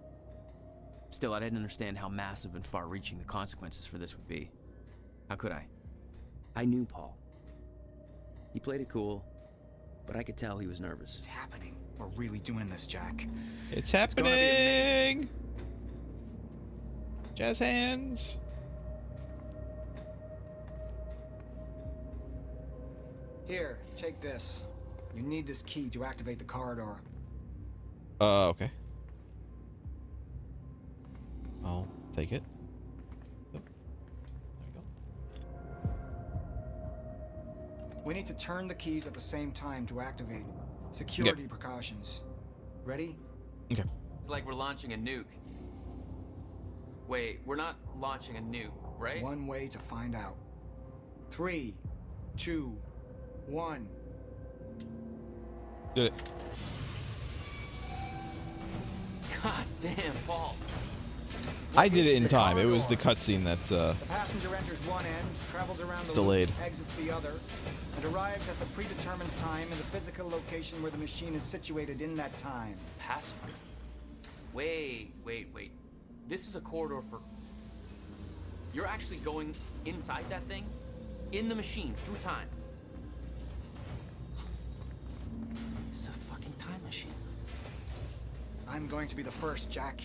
Still, I didn't understand how massive and far-reaching the consequences for this would be. How could I? I knew Paul. He played it cool, but I could tell he was nervous. It's happening. We're really doing this, Jack. It's happening! Jazz hands! Here, take this. You need this key to activate the corridor. Okay. I'll take it. Yep. There we go. We need to turn the keys at the same time to activate. Security precautions. Ready? Okay. It's like we're launching a nuke. Wait, we're not launching a nuke, right? One way to find out. 3, 2, 1. Did it. God damn, Paul. I did it in time. It was the cutscene that The passenger enters one end, travels around the delayed. loop, exits the other, and arrives at the predetermined time in the physical location where the machine is situated in that time. Passenger? Wait. This is a corridor for... You're actually going inside that thing? In the machine, through time? It's a fucking time machine. I'm going to be the first, Jack.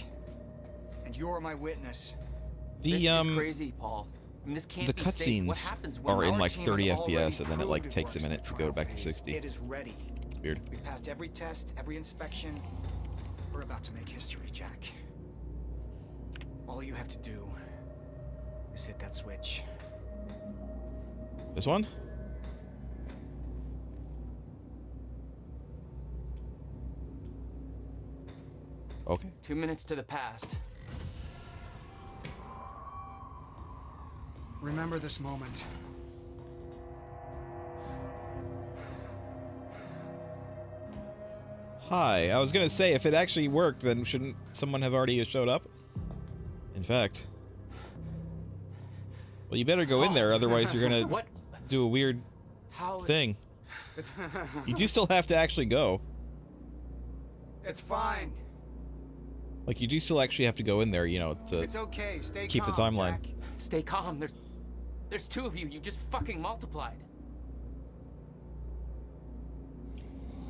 And you're my witness. The This is crazy, Paul. I mean, this can't the be safe. What cutscenes happens when are in Our like team 30 has already FPS, and then it like proved takes a works in minute the to go trial back to phase. 60. It is ready. Weird. We passed every test, every inspection. We're about to make history, Jack. All you have to do is hit that switch. This one? Okay. 2 minutes to the past. Remember this moment. Hi. I was gonna say, if it actually worked, then shouldn't someone have already showed up? In fact. Well, you better go in there, otherwise you're gonna do a weird thing. You do still have to actually go. It's fine. Like, you do still actually have to go in there, you know, to It's okay. Stay keep calm, the timeline. Jack. Stay calm. There's two of you. You just fucking multiplied.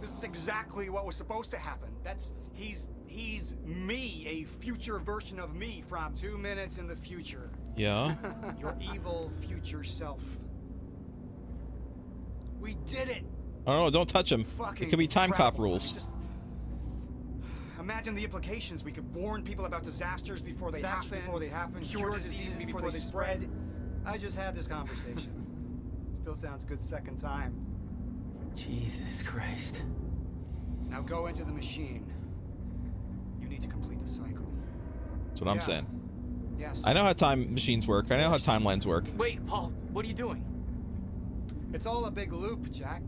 This is exactly what was supposed to happen. He's me, a future version of me from 2 minutes in the future. Yeah? Your evil future self. We did it! Oh no, don't touch him. It could be time cop rules. Just imagine the implications. We could warn people about disasters before they happen, cure diseases before they spread. I just had this conversation. Still sounds good second time. Jesus Christ. Now go into the machine. You need to complete the cycle. That's what I'm saying. Yes. I know how time machines work. I know how timelines work. Wait, Paul, what are you doing? It's all a big loop, Jack.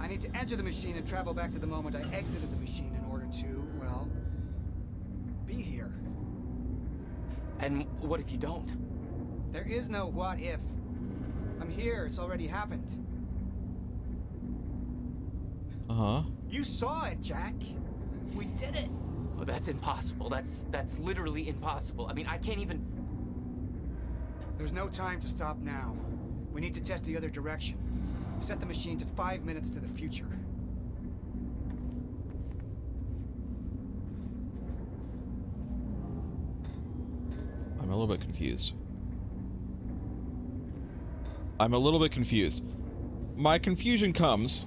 I need to enter the machine and travel back to the moment I exited the machine in order to, well, be here. And what if you don't? There is no what if. I'm here. It's already happened. Uh-huh. You saw it, Jack. We did it. Oh, that's impossible. That's literally impossible. I mean, I can't even... There's no time to stop now. We need to test the other direction. Set the machine to 5 minutes to the future. I'm a little bit confused. I'm a little bit confused. My confusion comes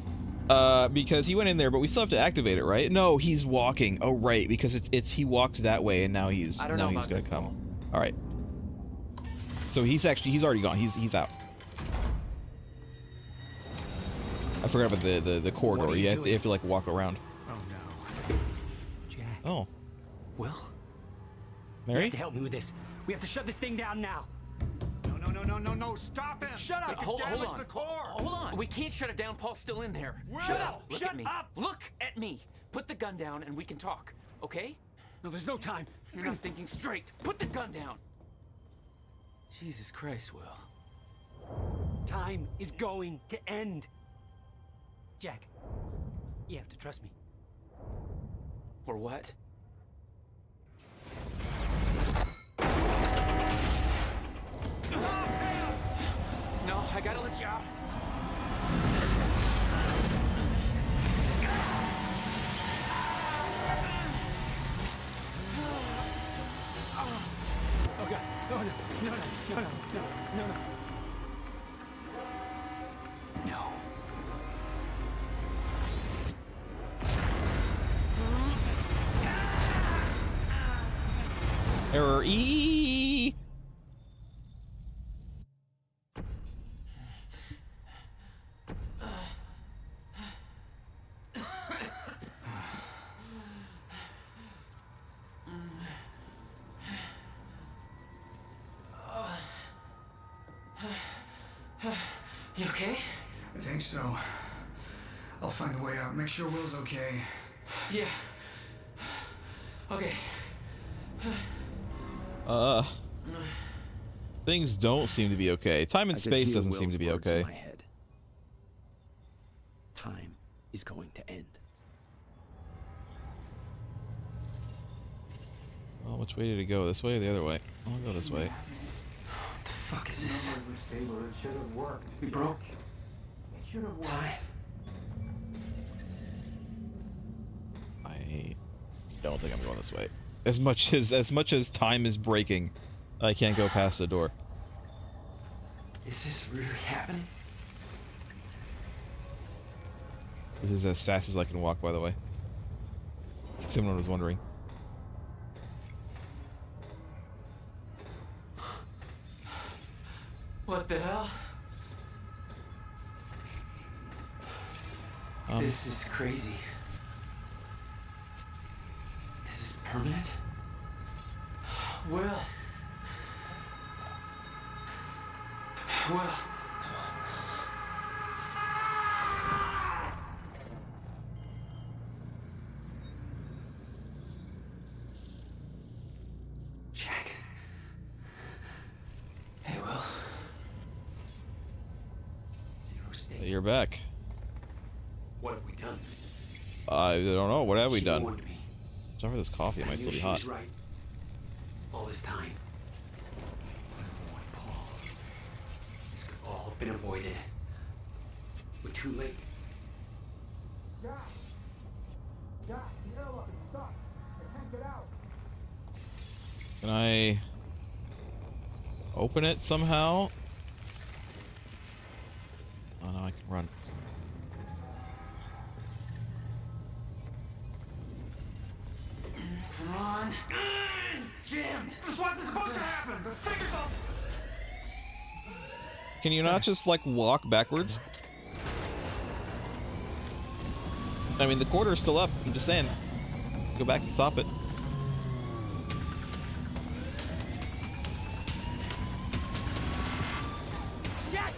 because he went in there, but we still have to activate it, right? No, he's walking. Oh, right, because it's he walked that way, and now he's gonna come. All right. So he's already gone. He's out. I forgot about the corridor. You have to like walk around. Oh no, Jack. Oh. Will? Mary? You have to help me with this. We have to shut this thing down now. No, stop him! Shut up! Wait, hold on. The core. Hold on. We can't shut it down. Paul's still in there. Shut up! Look at me. Look at me. Put the gun down and we can talk, okay? No, there's no time. You're not thinking straight. Put the gun down. Jesus Christ, Will. Time is going to end. Jack, you have to trust me. Or what? No, I gotta let you out. Oh God! No! No! Error E. You okay? I think so. I'll find a way out. Make sure Will's okay. Yeah. Okay. Things don't seem to be okay. Time and space doesn't seem to be okay. In my head. Time is going to end. Well, which way did it go? This way or the other way? I'll go this way. What the fuck is this? It should have worked. We broke It should have worked. time. I don't think I'm going this way. As much as time is breaking, I can't go past the door. Is this really happening? This is as fast as I can walk, by the way. Someone was wondering. What the hell? This is crazy. Is this permanent? Will. Jack. Hey, Will. Zero state. You're back. What have we done? I don't know. What have we She done? warned me. Sorry for this coffee. It might still be hot. She was right. All this time. What, Paul? This could all have been avoided. We're too late. Jack! Jack, the airlock is stuck. I can't get out. Can I open it somehow? Oh no, I can run. Come on. Jammed. This wasn't supposed to happen. The figure's all... Can you not just like walk backwards? I mean, the quarter's still up. I'm just saying. Go back and stop it. Jack!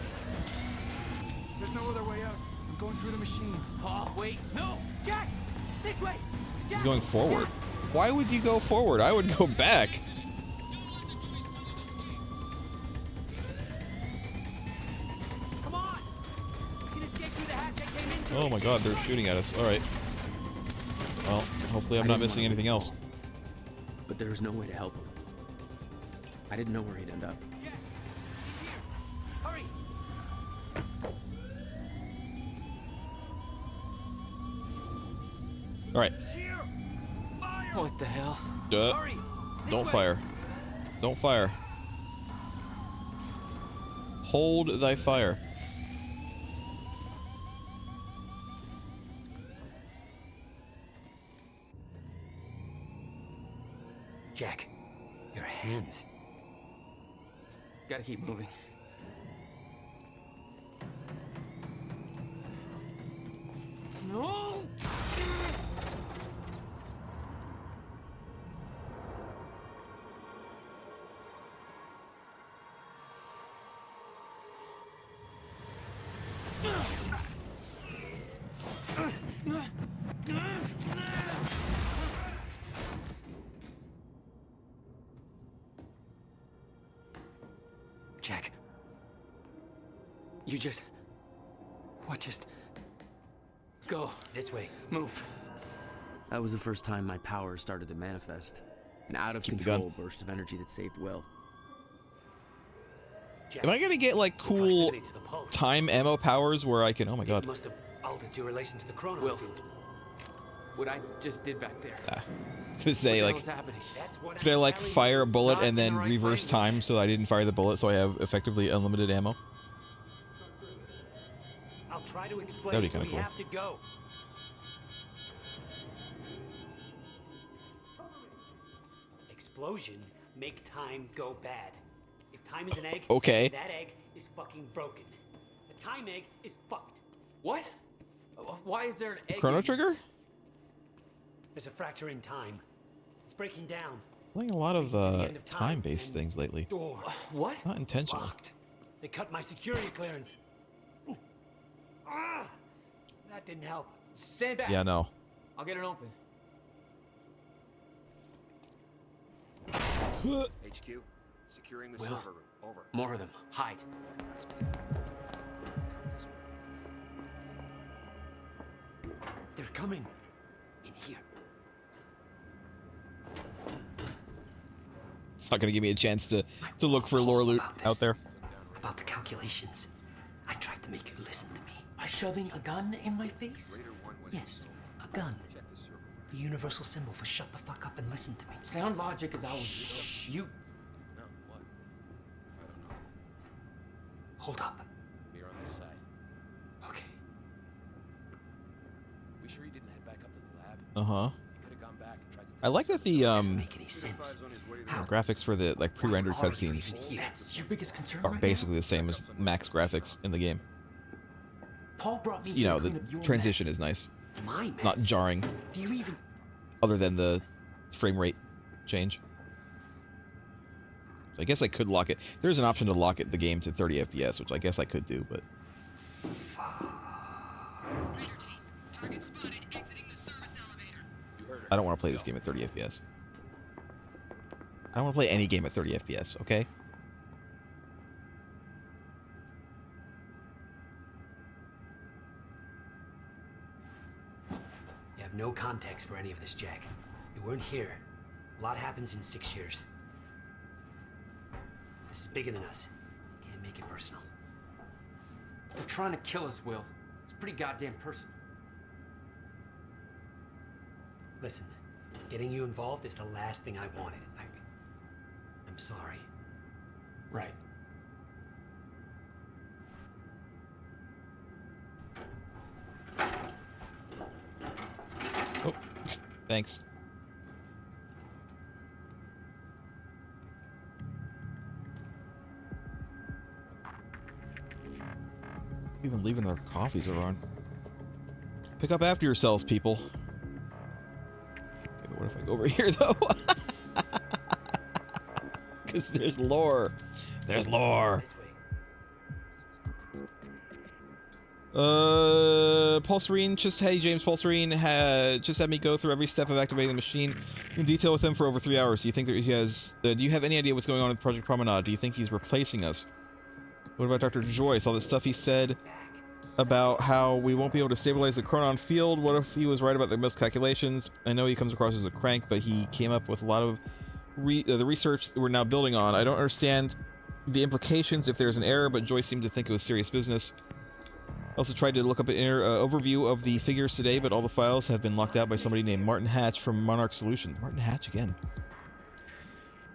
There's no other way out. I'm going through the machine. Paul, wait. No! Jack! This way! He's going forward. Why would you go forward? I would go back. Come on! You can escape through the hatch I came into. Oh my god, they're shooting at us. Alright. Well, hopefully I'm not missing anything else. But there was no way to help him. I didn't know where he'd end up. Hurry! Alright. What the hell? Don't fire. Don't fire. Hold thy fire. Jack, your hands. Gotta keep moving. No! Jack. You just... What just... Go. This way. Move. That was the first time my power started to manifest. An Keep the gun. out-of-control burst of energy that saved Will. Am I gonna get like cool time ammo powers where I can... Oh my god. Must have altered your relation to the chrono Will. field. What I just did back there. I was gonna say, like, What the hell's happening? could I like fire a bullet and then in the right reverse time so I didn't fire the bullet so I have effectively unlimited ammo? I'll try to explain. That'd be kinda we cool. have to go. Explosion make time go bad. If time is an egg, Okay. that egg is fucking broken. A time egg is fucked. What? Why is there an egg? Chrono in Trigger? this? There's a fracture in time. It's breaking down. Playing a lot of time-based things lately. Door. What? Not intentional. Locked. They cut my security clearance. Ah! That didn't help. Stand back. Yeah, no. I'll get it open. HQ, securing the Will. server room. Over. More of them. Hide. They're coming. In here. It's not gonna give me a chance to look for lore loot out there. About the calculations. I tried to make you listen to me. By shoving a gun in my face? Yes, a gun. The universal symbol for shut the fuck up and listen to me. Sound logic is always you. No, what? I don't know. Hold up. We're on this side. Okay. We sure he didn't head back up to the lab? Uh-huh. He could have gone back and tried to... I like that the Doesn't make any sense. graphics for the like pre-rendered cutscenes That's your biggest concern are right basically the same as max graphics in the game. now? Paul brought me You here know, to the clean up your transition mess. is nice. My It's not mess? jarring, Do you even... other than the frame rate change. So I guess I could lock it. There's an option to lock it the game to 30 FPS, which I guess I could do, but I don't want to play this game at 30 FPS. I don't want to play any game at 30 FPS, okay? You have no context for any of this, Jack. You weren't here. A lot happens in 6 years. This is bigger than us. Can't make it personal. They're trying to kill us, Will. It's pretty goddamn personal. Listen, getting you involved is the last thing I wanted. I'm sorry. Right. Oh, thanks. Even leaving their coffees are on. Pick up after yourselves, people. Okay, but what if I go over here, though? Because there's lore. There's lore. Pulsarine, hey James, Pulsarine just had me go through every step of activating the machine in detail with him for over 3 hours. Do you think that he has, do you have any idea what's going on with Project Promenade? Do you think he's replacing us? What about Dr. Joyce? All the stuff he said about how we won't be able to stabilize the chronon field. What if he was right about the miscalculations? I know he comes across as a crank, but he came up with a lot of the research that we're now building on. I don't understand the implications if there's an error, but Joyce seemed to think it was serious business. I also tried to look up an overview of the figures today, but all the files have been locked out by somebody named Martin Hatch from Monarch Solutions. Martin Hatch again.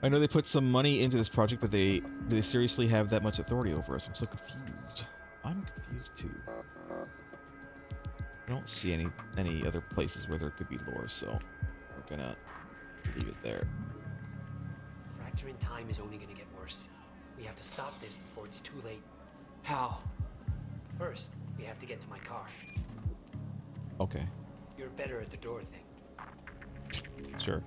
I know they put some money into this project, but do they seriously have that much authority over us? I'm so confused. I'm confused too. I don't see any other places where there could be lore, so we're gonna leave it there. Fracturing time is only gonna get worse. We have to stop this before it's too late. How? First, we have to get to my car. Okay. You're better at the door thing. Sure.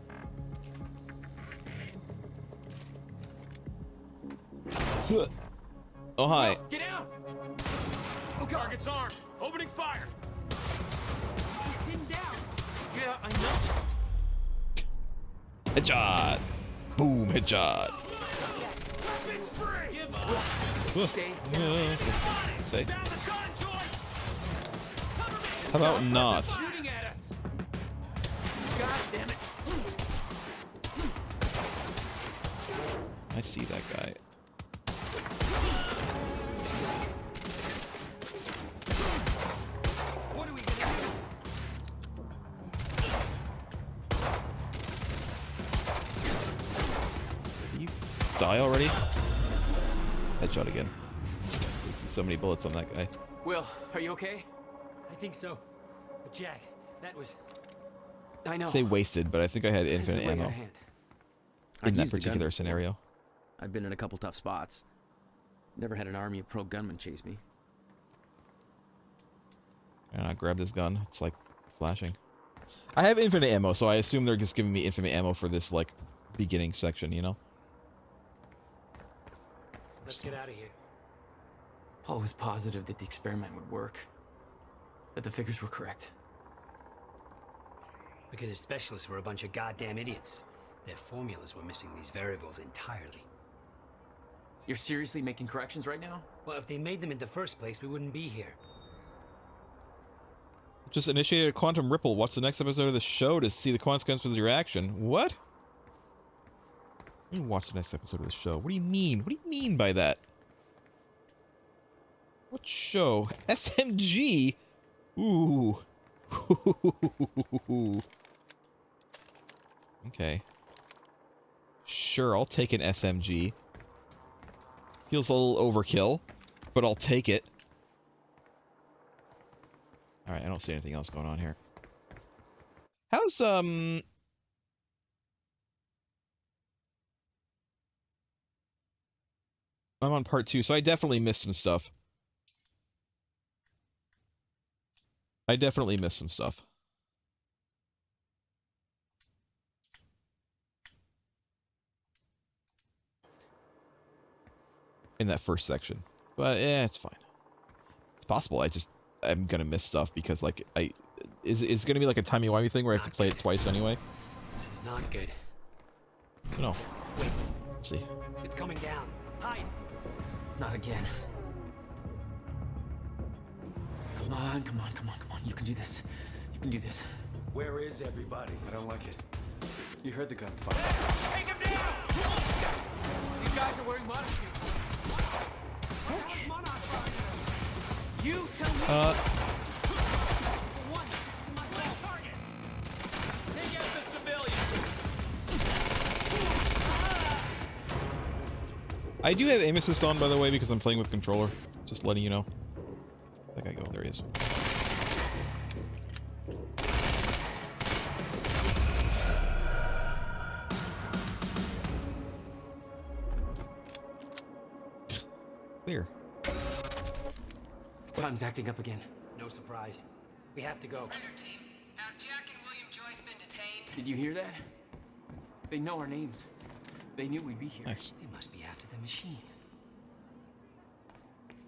Oh, hi. Get out! Oh, target's armed. Opening fire. Pinned down. Yeah, I know. Headshot. Boom, headshot. Say. How about not? Shooting at us. God damn it. I see that guy. What are we gonna do? You die already? Headshot again. I see so many bullets on that guy. Will, are you okay? I think so. But Jack, that was... I know. Say wasted, but I think I had infinite ammo in that particular scenario. I've been in a couple tough spots. Never had an army of pro gunmen chase me. And I grab this gun. It's like flashing. I have infinite ammo, so I assume they're just giving me infinite ammo for this like beginning section, you know? Let's get out of here. Paul was positive that the experiment would work. That the figures were correct. Because his specialists were a bunch of goddamn idiots. Their formulas were missing these variables entirely. You're seriously making corrections right now? Well, if they made them in the first place, we wouldn't be here. Just initiated a quantum ripple. Watch the next episode of the show to see the consequences of your action. What? Watch the next episode of the show. What do you mean? What do you mean by that? What show? SMG? Ooh. Okay. Sure, I'll take an SMG. Feels a little overkill, but I'll take it. Alright, I don't see anything else going on here. How's, I'm on part 2, so I definitely missed some stuff. I definitely missed some stuff. In that first section. But, yeah, it's fine. It's possible, I'm gonna miss stuff because, like, it's gonna be like a timey-wimey thing where I have to play it twice anyway. This is not good. No. Let's see. It's coming down. Hide. Not again. Come on, come on, come on, come on. You can do this. You can do this. Where is everybody? I don't like it. You heard the gunfire. Take him down! These guys are wearing monocles. You tell me. Take out the civilians! I do have aim assist on, by the way, because I'm playing with controller. Just letting you know. That guy go. There he is. Clear. Time's acting up again. No surprise. We have to go. Team, have Jack and William Joyce been detained? Did you hear that? They know our names. They knew we'd be here. Nice. They must be after the machine.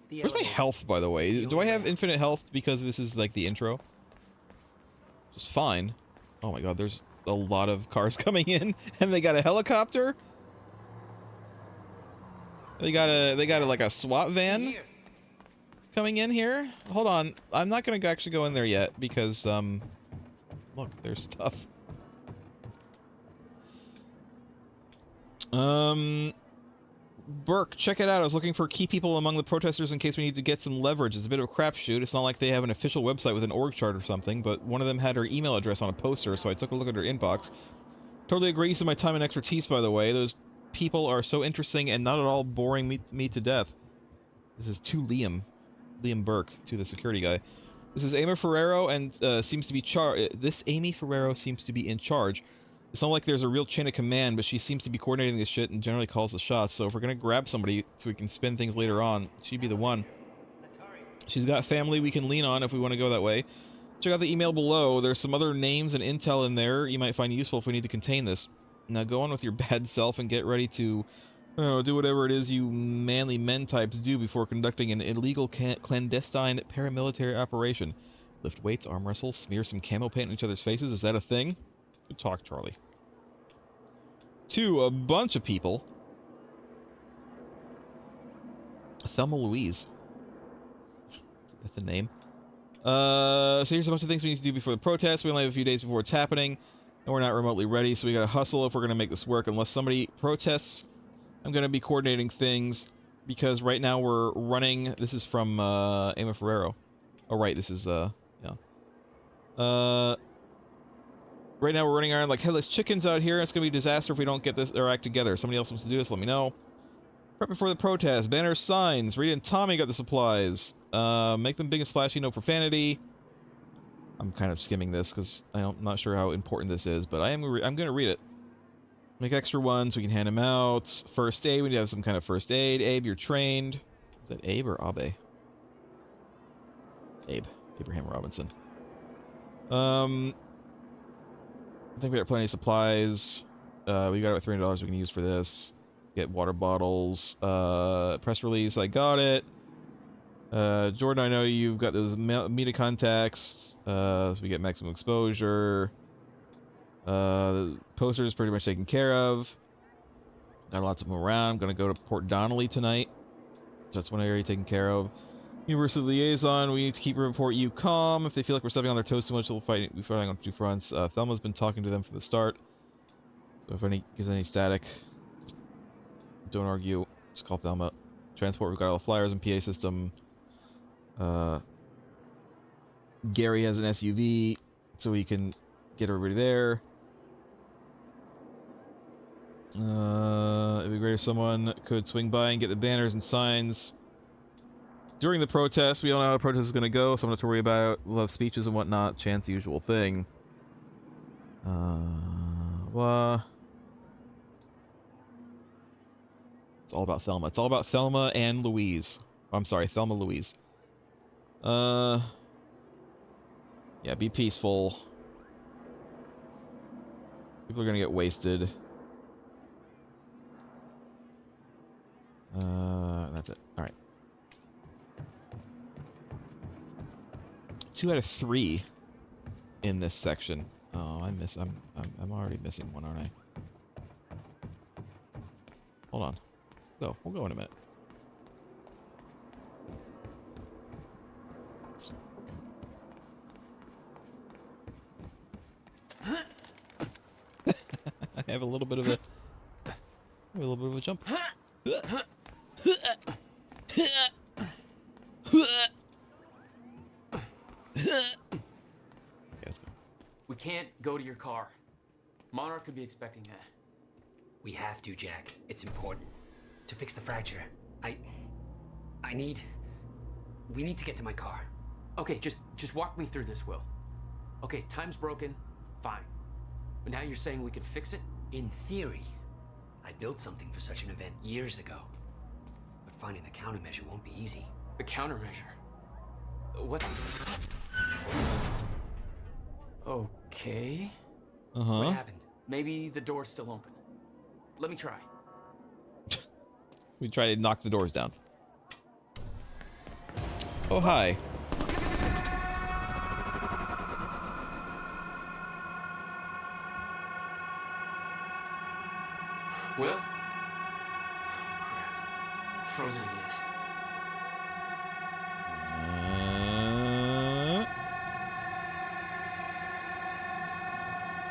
Where's my health, by the way? Do I have infinite health because this is like the intro? Just fine. Oh my god, there's a lot of cars coming in, and they got a helicopter. They got a like a SWAT van coming in here. Hold on, I'm not gonna actually go in there yet because look, there's stuff. Burke, check it out. I was looking for key people among the protesters in case we need to get some leverage. It's a bit of a crapshoot. It's not like they have an official website with an org chart or something, but one of them had her email address on a poster, so I took a look at her inbox. Totally agree, use of my time and expertise, by the way. Those people are so interesting and not at all boring me to death. This is to Liam Burke, to the security guy. This is Amy Ferrero, and seems to be Amy Ferrero seems to be in charge. It's not like there's a real chain of command, but she seems to be coordinating this shit and generally calls the shots, so if we're gonna grab somebody so we can spin things later on, she'd be the one. She's got family we can lean on if we want to go that way. Check out the email below. There's some other names and intel in there you might find useful if we need to contain this. Now go on with your bad self and get ready to, do whatever it is you manly men types do before conducting an illegal clandestine paramilitary operation. Lift weights, arm wrestle, smear some camo paint on each other's faces. Is that a thing? Good talk, Charlie. To a bunch of people. Thelma Louise. That's a name. So here's a bunch of things we need to do before the protest. We only have a few days before it's happening, and we're not remotely ready, so we gotta hustle if we're gonna make this work. Unless somebody protests, I'm gonna be coordinating things, because right now we're running... This is from, Amy Ferrero. Oh, right, this is, yeah. Right now we're running around like headless chickens out here. It's gonna be a disaster if we don't get their act together. If somebody else wants to do this, let me know. Prep before the protest. Banners, signs. Rita and Tommy got the supplies. Make them big and splashy, no profanity. I'm kind of skimming this because I'm not sure how important this is, but I'm gonna read it. Make extra ones. We can hand them out. First aid. We need to have some kind of first aid. Abe, you're trained. Is that Abe or Abe? Abe. Abraham Robinson. I think we got plenty of supplies. We got about $300 we can use for this. Get water bottles. Press release, I got it. Jordan, I know you've got those media contacts. So we get maximum exposure. The poster is pretty much taken care of. Got lots of them around. I'm gonna go to Port Donnelly tonight. So that's one area taken care of. University Liaison, we need to keep report you calm. If they feel like we're stepping on their toes too much, we're fighting on two fronts. Thelma's been talking to them from the start. So if there's any static, just don't argue. Just call Thelma. Transport, we've got all the flyers and PA system. Gary has an SUV, so we can get everybody there. It'd be great if someone could swing by and get the banners and signs. During the protest, we don't know how the protest is going to go, so I'm not to worry about. We'll have speeches and whatnot. Chance the usual thing. Blah. It's all about Thelma. It's all about Thelma and Louise. Oh, I'm sorry, Thelma Louise. Yeah, be peaceful. People are going to get wasted. That's it. All right. 2 out of 3 in this section. Oh, I'm already missing one, aren't Hold on. Go. We'll go in a minute. I have a little bit of a jump. Okay, let's go. We can't go to your car. Monarch could be expecting that. We have to, Jack. It's important. To fix the fracture, we need to get to my car. Okay, just walk me through this, Will. Okay, time's broken. Fine. But now you're saying we could fix it? In theory. I built something for such an event years ago. But finding the countermeasure won't be easy. The countermeasure? What's... Okay. Uh-huh. What happened? Maybe the door's still open. Let me try. We try to knock the doors down. Oh, hi. Will? Oh, crap. Frozen again.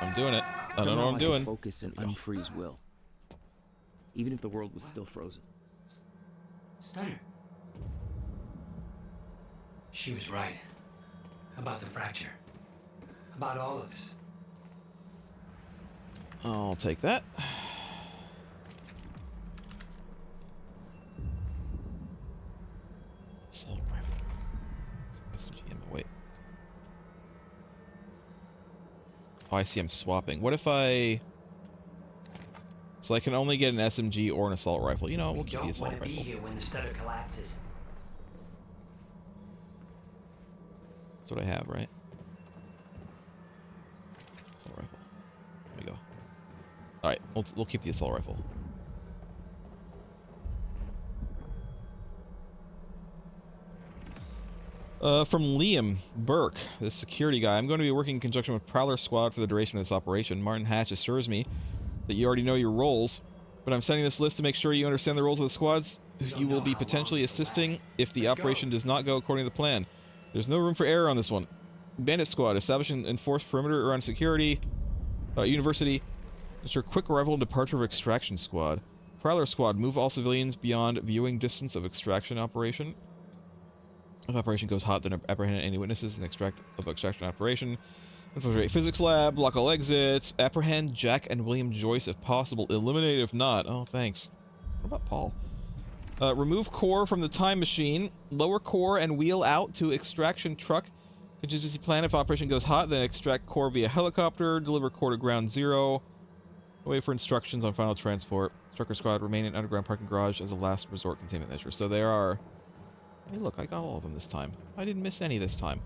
I'm doing it. I don't know Somehow what I'm I doing. could focus and unfreeze Will. Even if the world was still frozen. Steiner. She was right. About the fracture. About all of this. I'll take that. Assault rifle. SMG ammo. Wait. Oh, I see. I'm swapping. What if I? So I can only get an SMG or an assault rifle. You know, we'll keep the assault Don't want to rifle. be here when the stutter collapses. That's what I have, right? Assault rifle. There we go. All right, we'll keep the assault rifle. From Liam Burke, the security guy. I'm going to be working in conjunction with Prowler Squad for the duration of this operation. Martin Hatch assures me that you already know your roles, but I'm sending this list to make sure you understand the roles of the squads you will be potentially assisting if the operation does not go according to the plan. There's no room for error on this one. Bandit Squad, establish and enforce perimeter around security, university. Ensure quick arrival and departure of Extraction Squad. Prowler Squad, move all civilians beyond viewing distance of extraction operation. If operation goes hot, then apprehend any witnesses in extraction operation. Infiltrate physics lab, block all exits, apprehend Jack and William Joyce if possible, eliminate if not. Oh, thanks. What about Paul? Remove core from the time machine, lower core and wheel out to extraction truck. Contingency plan, if operation goes hot, then extract core via helicopter, deliver core to ground zero. Wait for instructions on final transport. Strucker Squad, remain in underground parking garage as a last resort containment measure. So there are... Hey, look, I got all of them this time. I didn't miss any this time.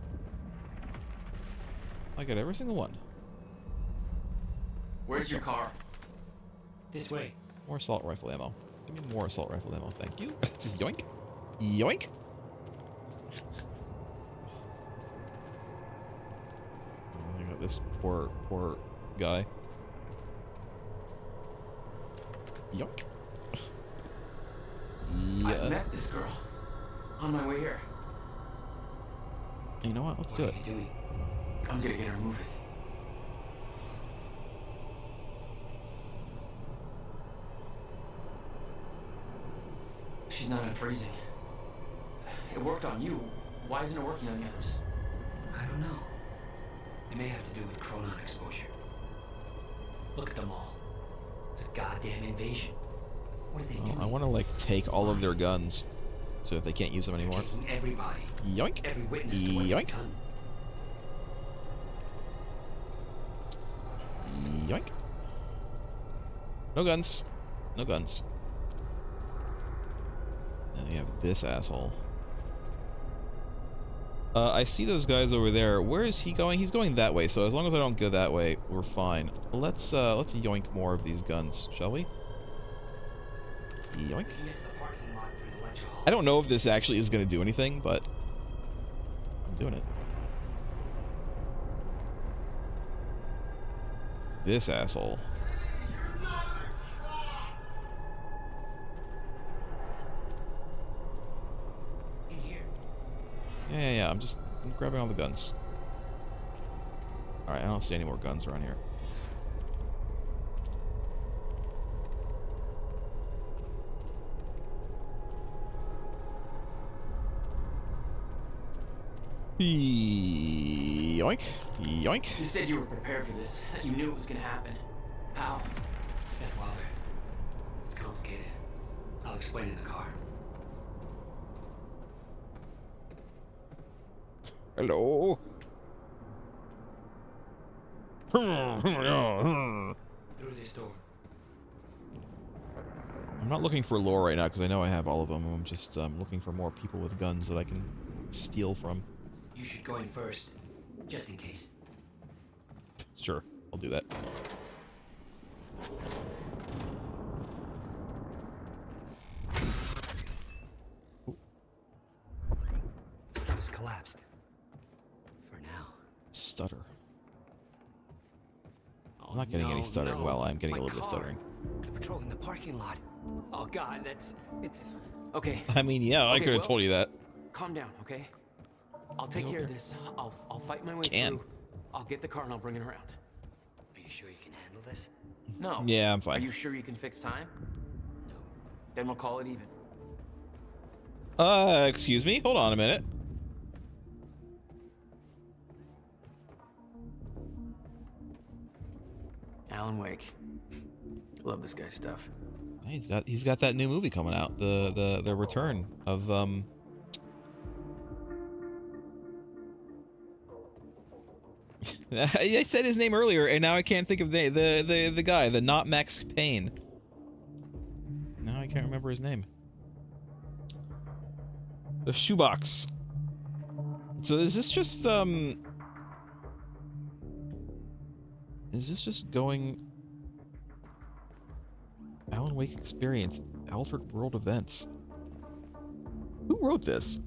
I got every single one. Where's your car? This way. More assault rifle ammo. Give me more assault rifle ammo, thank you. Yoink. Yoink. I got this poor guy. Yoink. Yeah. I met this girl on my way here. You know what? Let's do it. What are you doing? I'm gonna get her moving. She's not unfreezing. It worked on you. Why isn't it working on the others? I don't know. It may have to do with chronon exposure. Look at them all. It's a goddamn invasion. What are they doing? I want to, like, take all of their guns so that they can't use them anymore. Taking everybody. Yoink. Every witness to what they've Yoink. done. Yoink. No guns. No guns. And you have this asshole. I see those guys over there. Where is he going? He's going that way, so as long as I don't go that way, we're fine. Let's yoink more of these guns, shall we? Yoink. I don't know if this actually is going to do anything, but I'm doing it. This asshole. Yeah. I'm grabbing all the guns. Alright, I don't see any more guns around here. Yoink. Yoink. You said you were prepared for this. That you knew it was gonna happen. How? Beth Wilder. It's complicated. I'll explain in the car. Hello. Through this door. I'm not looking for lore right now because I know I have all of them. I'm just looking for more people with guns that I can steal from. You should go in first, just in case. Sure, I'll do that. Stutter's collapsed. For now. Stutter. I'm not getting any stuttering. Well, I'm getting a little bit of stuttering. They're patrolling the parking lot. Oh God, it's. Okay. I mean, yeah, I could have told you that. Calm down, okay? I'll take care of this. I'll fight my way through. I'll get the car and I'll bring it around. Are you sure you can handle this? No. Yeah, I'm fine. Are you sure you can fix time? No. Then we'll call it even. Excuse me? Hold on a minute. Alan Wake. Love this guy's stuff. He's got that new movie coming out. The return of I said his name earlier and now I can't think of the guy, the not Max Payne. Now I can't remember his name. The shoebox. So is this just going Alan Wake experience, altered world events? Who wrote this?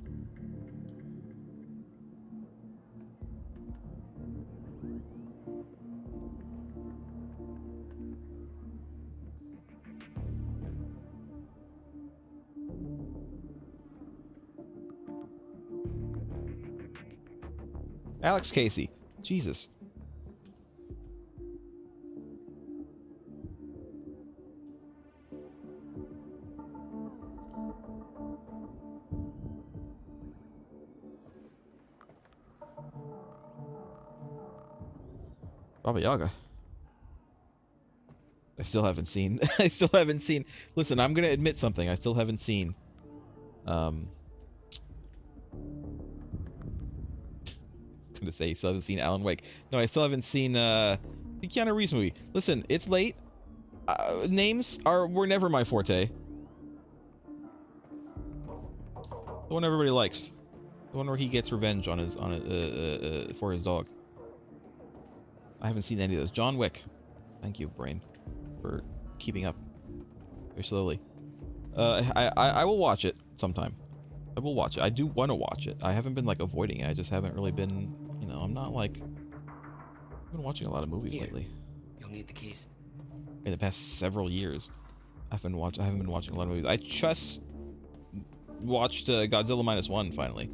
Alex Casey. Jesus. Baba Yaga. I still haven't seen. Listen, I'm gonna admit something. I still haven't seen. Gonna say, still haven't seen Alan Wake. No, I still haven't seen the Keanu Reeves movie. Listen, it's late. Names were never my forte. The one everybody likes. The one where he gets revenge on his for his dog. I haven't seen any of those. John Wick. Thank you, brain, for keeping up very slowly. I will watch it sometime. I will watch it. I do want to watch it. I haven't been like avoiding it. I just haven't really been, you know, I'm not like, I've been watching a lot of movies lately. You'll need the keys. In the past several years, I haven't been watching a lot of movies. I just watched Godzilla -1 finally.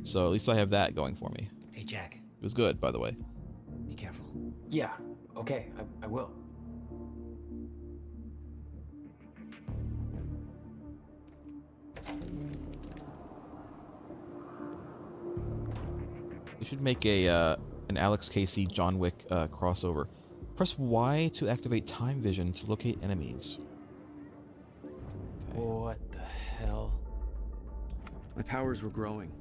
So at least I have that going for me. Hey, Jack. It was good, by the way. Be careful. Yeah, okay, I will. We should make an Alex Casey John Wick crossover. Press Y to activate time vision to locate enemies. Okay. What the hell? My powers were growing.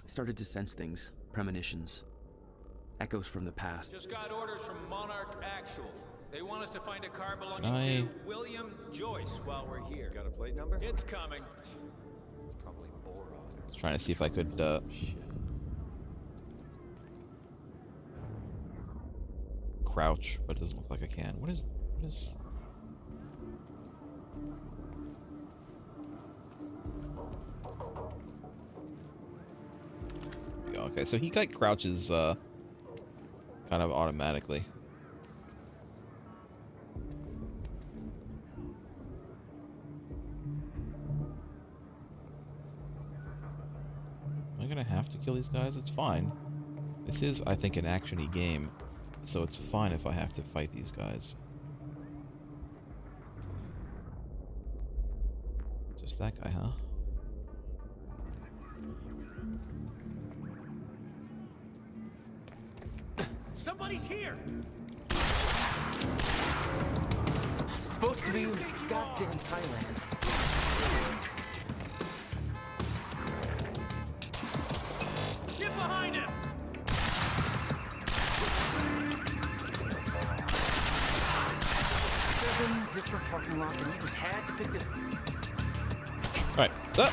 I started to sense things, premonitions, echoes from the past. Just got orders from Monarch Actual. They want us to find a car belonging to William Joyce while we're here. Got a plate number? It's coming. It's probably Boron. Trying to see if I could crouch, but it doesn't look like I can. What is okay, so he like crouches kind of automatically. gonna have to kill these guys? It's fine. This is, I think, an action-y game, so it's fine if I have to fight these guys. Just that guy, huh? Somebody's here! It's supposed to be goddamn Thailand. Get behind him! Different parking lots, and you just had to pick this. Alright, up!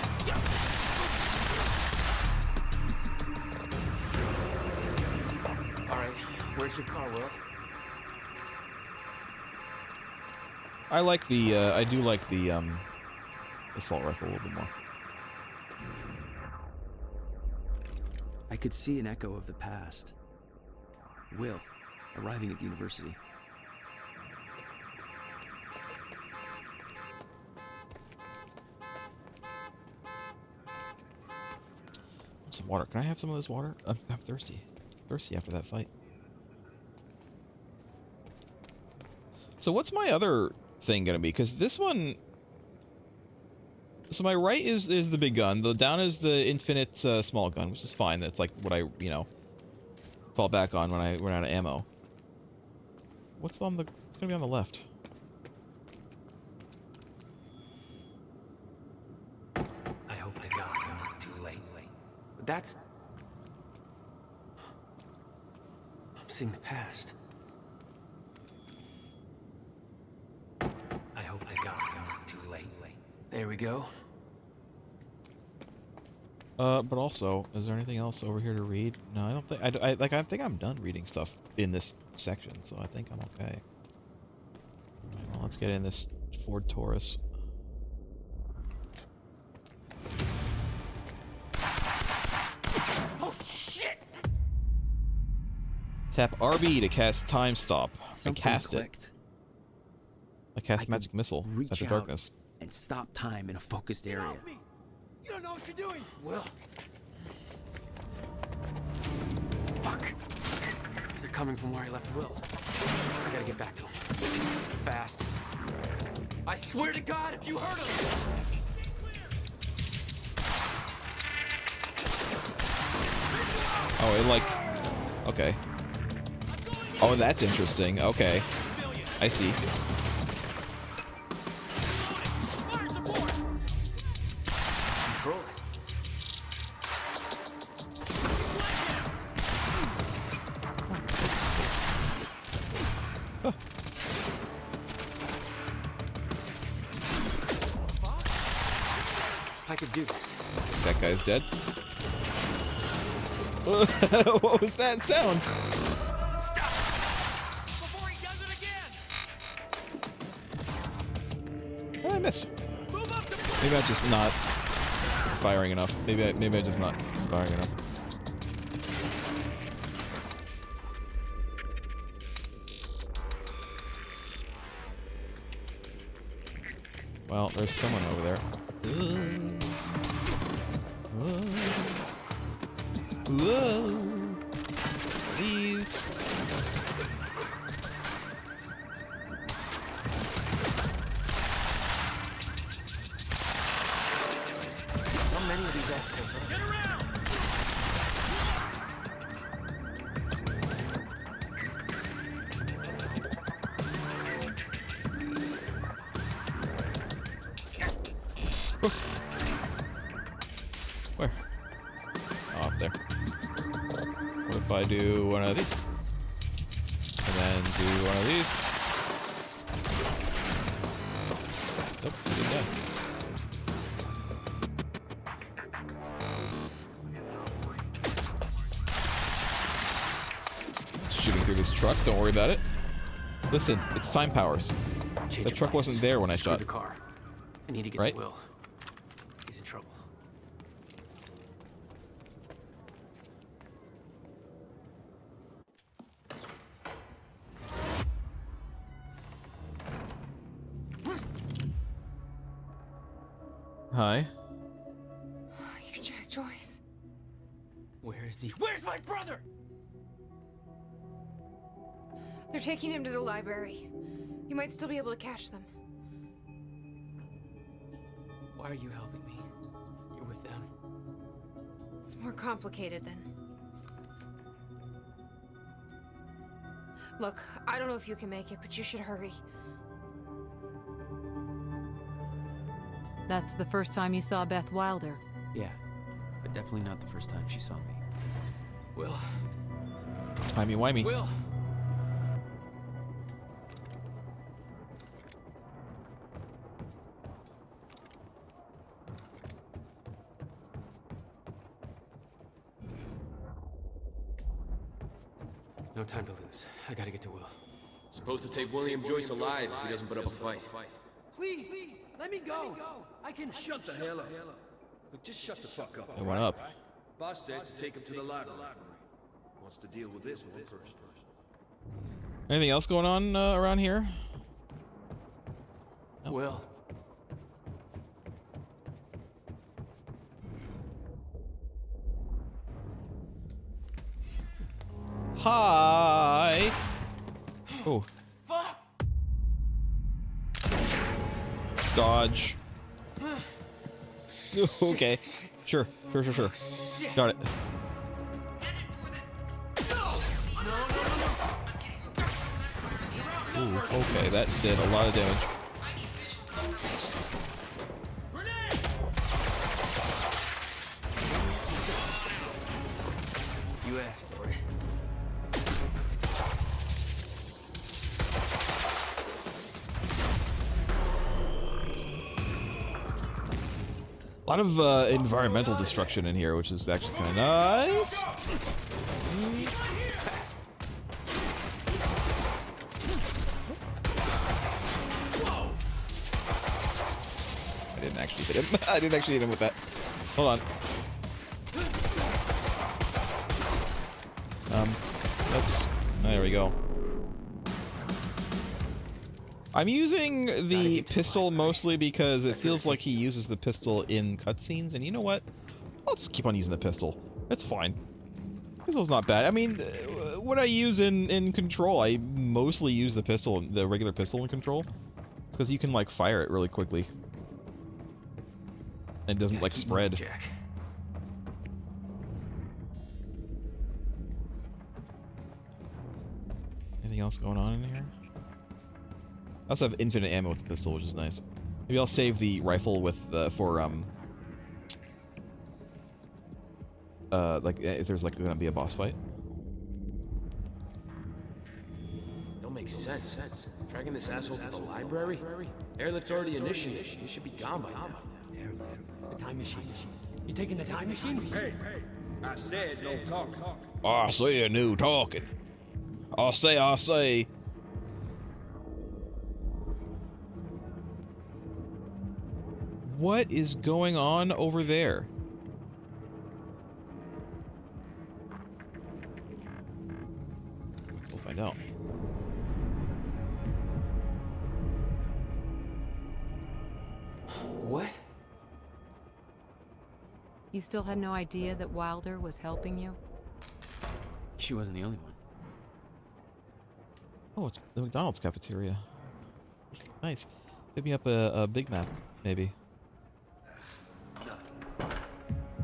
Alright, where's your car, Will? I like the, I do like the, assault rifle a little bit more. I could see an echo of the past. Will, arriving at the university. Some water. Can I have some of this water? I'm thirsty. Thirsty after that fight. So what's my other thing gonna be? Because this one... So my right is the big gun. The down is the infinite small gun, which is fine. That's like what I, you know, fall back on when I run out of ammo. What's on the... It's gonna be on the left. I hope to God I'm not too late. That's... I'm seeing the past. I hope to God I'm not too late. There we go. But also, is there anything else over here to read? No, I don't think... I think I'm done reading stuff in this section, so I think I'm okay. Well, let's get in this Ford Taurus. Oh, shit! Tap RB to cast Time Stop. I cast clicked. it. I cast Magic Missile at the darkness. And stop time in a focused area. You don't know what you're doing! Will. Fuck. They're coming from where I left Will. I gotta get back to him. Fast. I swear to God, if you hurt him! Oh, it like... Okay. Oh, that's interesting. Okay. I see. Control it. I could do this. That guy's dead. What was that sound? What did I miss? Maybe I'm just not firing enough. Maybe I'm just not firing enough. Well, there's someone over there. Whoa. Please. How many of these assholes are there? Get around! Where? Oh, up there. What if I do one of these? And then do one of these? Nope, he didn't die. Shooting through this truck, don't worry about it. Listen, it's time powers. The truck wasn't there when I shot. The car. I need to get Right? to Will. He's in trouble. Hi. You're Jack Joyce. Where is he? Where's my brother? They're taking him to the library. You might still be able to catch them. Why are you helping me? You're with them. It's more complicated than... Look, I don't know if you can make it, but you should hurry. That's the first time you saw Beth Wilder. Yeah, but definitely not the first time she saw me. Will. Timey-wimey. Will. No time to lose. I gotta get to Will. Supposed to take William Joyce alive if he doesn't put up a fight. Please, let me go. I can... Shut the hell up. Look, just shut the fuck up. It went up. Boss said to take him to the library. Wants to deal with this one first. Anything else going on around here? Nope. Will. Hi. Oh. Fuck. Dodge. Okay. Sure. Got it. Ooh, okay, that did a lot of damage. You asked for it. A lot of environmental destruction in here, which is actually kind of nice. I didn't actually hit him. I didn't actually hit him with that. Hold on. There we go. I'm using the pistol mostly because it feels like he uses the pistol in cutscenes, and you know what? I'll just keep on using the pistol. It's fine. Pistol's not bad. I mean, what I use in Control, I mostly use the pistol, the regular pistol in Control. It's because you can, like, fire it really quickly. And it doesn't, like, spread. Jack. Anything else going on in here? I also have infinite ammo with the pistol, which is nice. Maybe I'll save the rifle with like if there's like gonna be a boss fight. Don't make sense. Dragging this asshole to the library? Airlift's already initiated. He should be gone by now. The time machine. You taking the time machine? Hey, I said no talk. I say no talking. I say. What is going on over there? We'll find out. What? You still had no idea that Wilder was helping you? She wasn't the only one. Oh, it's the McDonald's cafeteria. Nice. Pick me up a Big Mac, maybe. Nothing.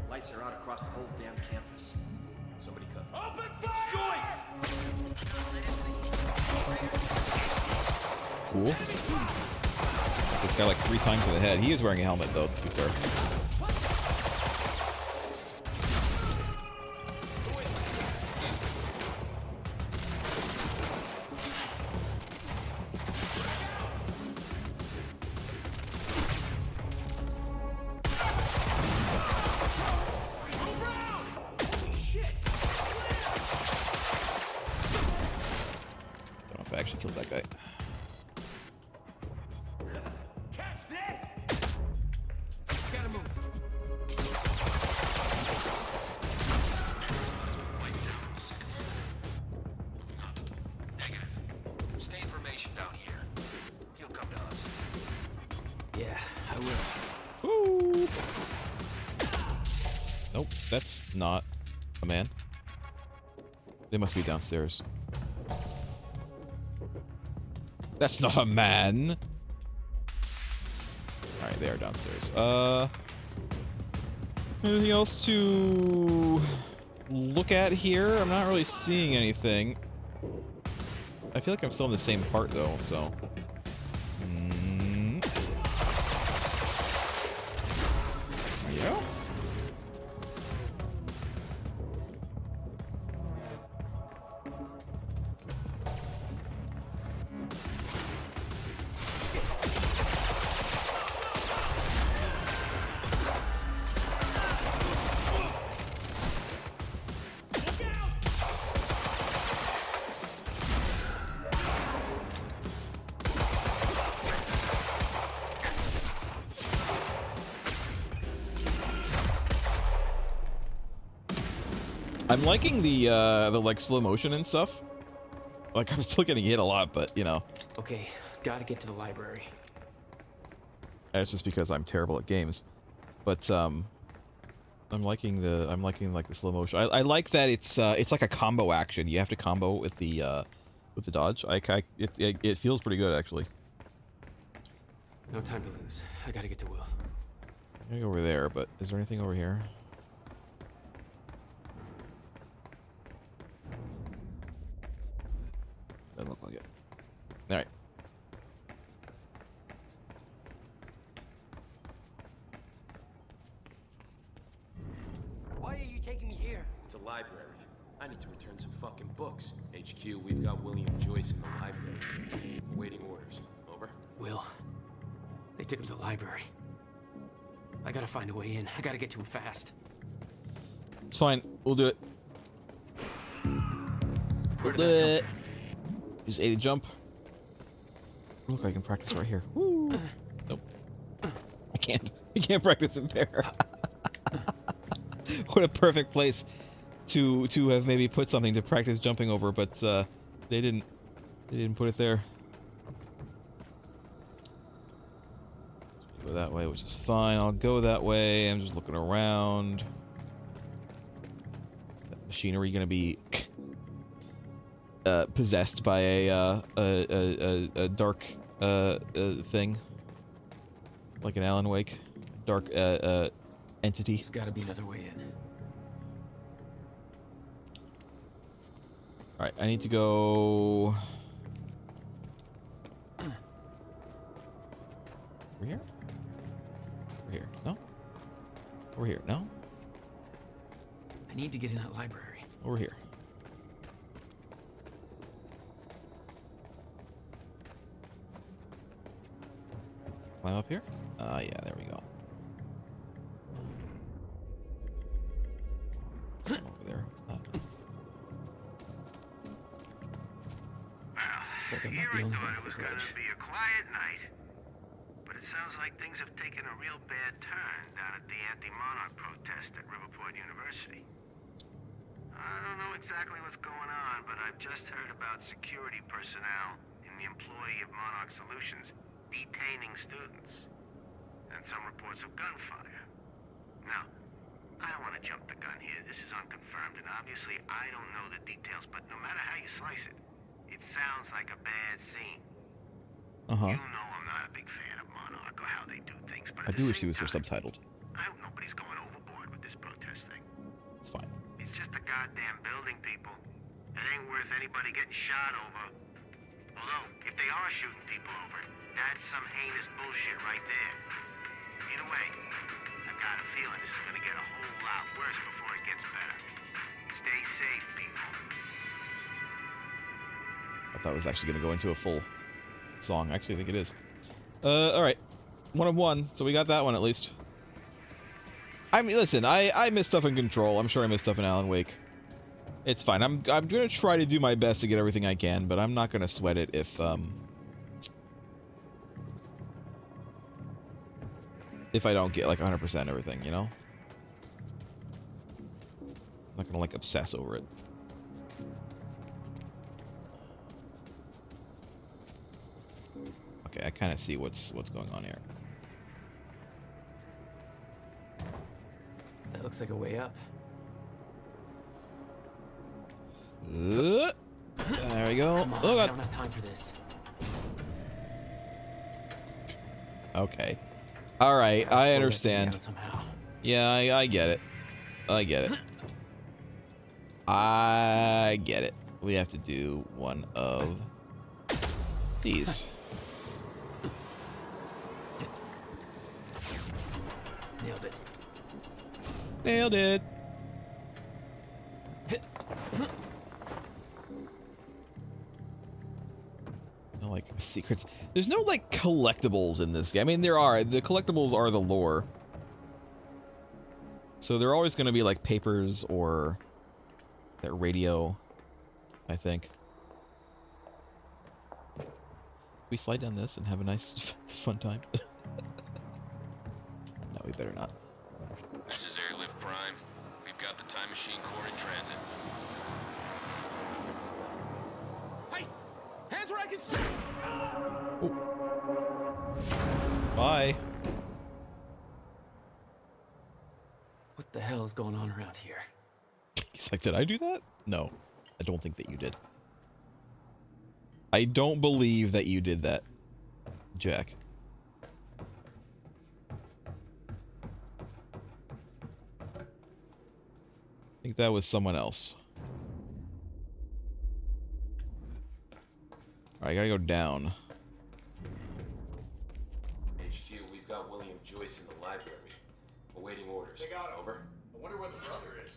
Lights are out across the whole damn campus. Somebody cut them. Open fire! Cool. This guy like 3 times in the head. He is wearing a helmet though, to be fair. Don't know if I actually killed that guy. Catch this! Gotta move. Negative. Stay information down here. You'll come to us. Yeah, I will. Woo! Nope, that's not. A man? They must be downstairs. That's not a man! Alright, they are downstairs. Anything else to look at here? I'm not really seeing anything. I feel like I'm still in the same part though, so... Yeah? I'm liking the like slow motion and stuff. Like I'm still getting hit a lot, but you know. Okay, gotta get to the library. It's just because I'm terrible at games. But I'm liking like the slow motion. I like that it's like a combo action. You have to combo with the dodge. It feels pretty good actually. No time to lose. I gotta get to Will. I'm gonna go over there, but is there anything over here? Doesn't look like it. Alright. Why are you taking me here? It's a library. I need to return some fucking books. HQ, we've got William Joyce in the library. Waiting orders. Over? Will. They took him to the library. I gotta find a way in. I gotta get to him fast. It's fine. We'll do it. Where did that come from? Use A to jump. Look, I can practice right here. Woo. Nope. I can't practice it there. What a perfect place to have maybe put something to practice jumping over, but they didn't put it there. Go that way, which is fine. I'll go that way. I'm just looking around. Is that machinery gonna be possessed by a dark thing, like an Alan Wake, dark entity? There's got to be another way in. All right, I need to go over here. Over here? No. Over here? No. I need to get in that library. Over here. Climb up here? Yeah, there we go. Something over there. What's that? Well, Looks like I'm here not the I only thought one it with was a going grudge. to be a quiet night, but it sounds like things have taken a real bad turn down at the anti-monarch protest at Riverport University. I don't know exactly what's going on, but I've just heard about security personnel in the employee of Monarch Solutions detaining students, and some reports of gunfire. Now, I don't want to jump the gun here. This is unconfirmed, and obviously I don't know the details, but no matter how you slice it, it sounds like a bad scene. Uh-huh. You know I'm not a big fan of Monarch or how they do things, but I do wish these were subtitled. I hope nobody's going overboard with this protest thing. It's fine. It's just a goddamn building, people. It ain't worth anybody getting shot over. Although, if they are shooting people over, that's some heinous bullshit right there. Either way, I got a feeling this is gonna get a whole lot worse before it gets better. Stay safe, people. I thought it was actually going to go into a full song. Actually, I think it is. Alright. 1 of 1, so we got that one at least. I mean, listen, I missed stuff in Control. I'm sure I missed stuff in Alan Wake. It's fine. I'm gonna try to do my best to get everything I can, but I'm not gonna sweat it if I don't get like 100% everything, you know? I'm not gonna like obsess over it. Okay, I kind of see what's going on here. That looks like a way up. There we go. Come on, Oh I god. don't have time for this. Okay. All right, Gotta I slow that thing understand. down somehow. Yeah, I get it. I get it. I get it. We have to do one of these. Nailed it. Nailed it. No, like secrets. There's no like collectibles in this game. I mean, there are. The collectibles are the lore. So they're always going to be like papers or that radio, I think. We slide down this and have a nice, fun time. No, we better not. This is Airlift Prime. We've got the Time Machine Core in transit. Hey! Hands where I can see! Bye. What the hell is going on around here? He's like, did I do that? No, I don't think that you did. I don't believe that you did that, Jack. I think that was someone else. Alright, I gotta go down. HQ, we've got William Joyce in the library. Awaiting orders. They got over. I wonder where the brother is.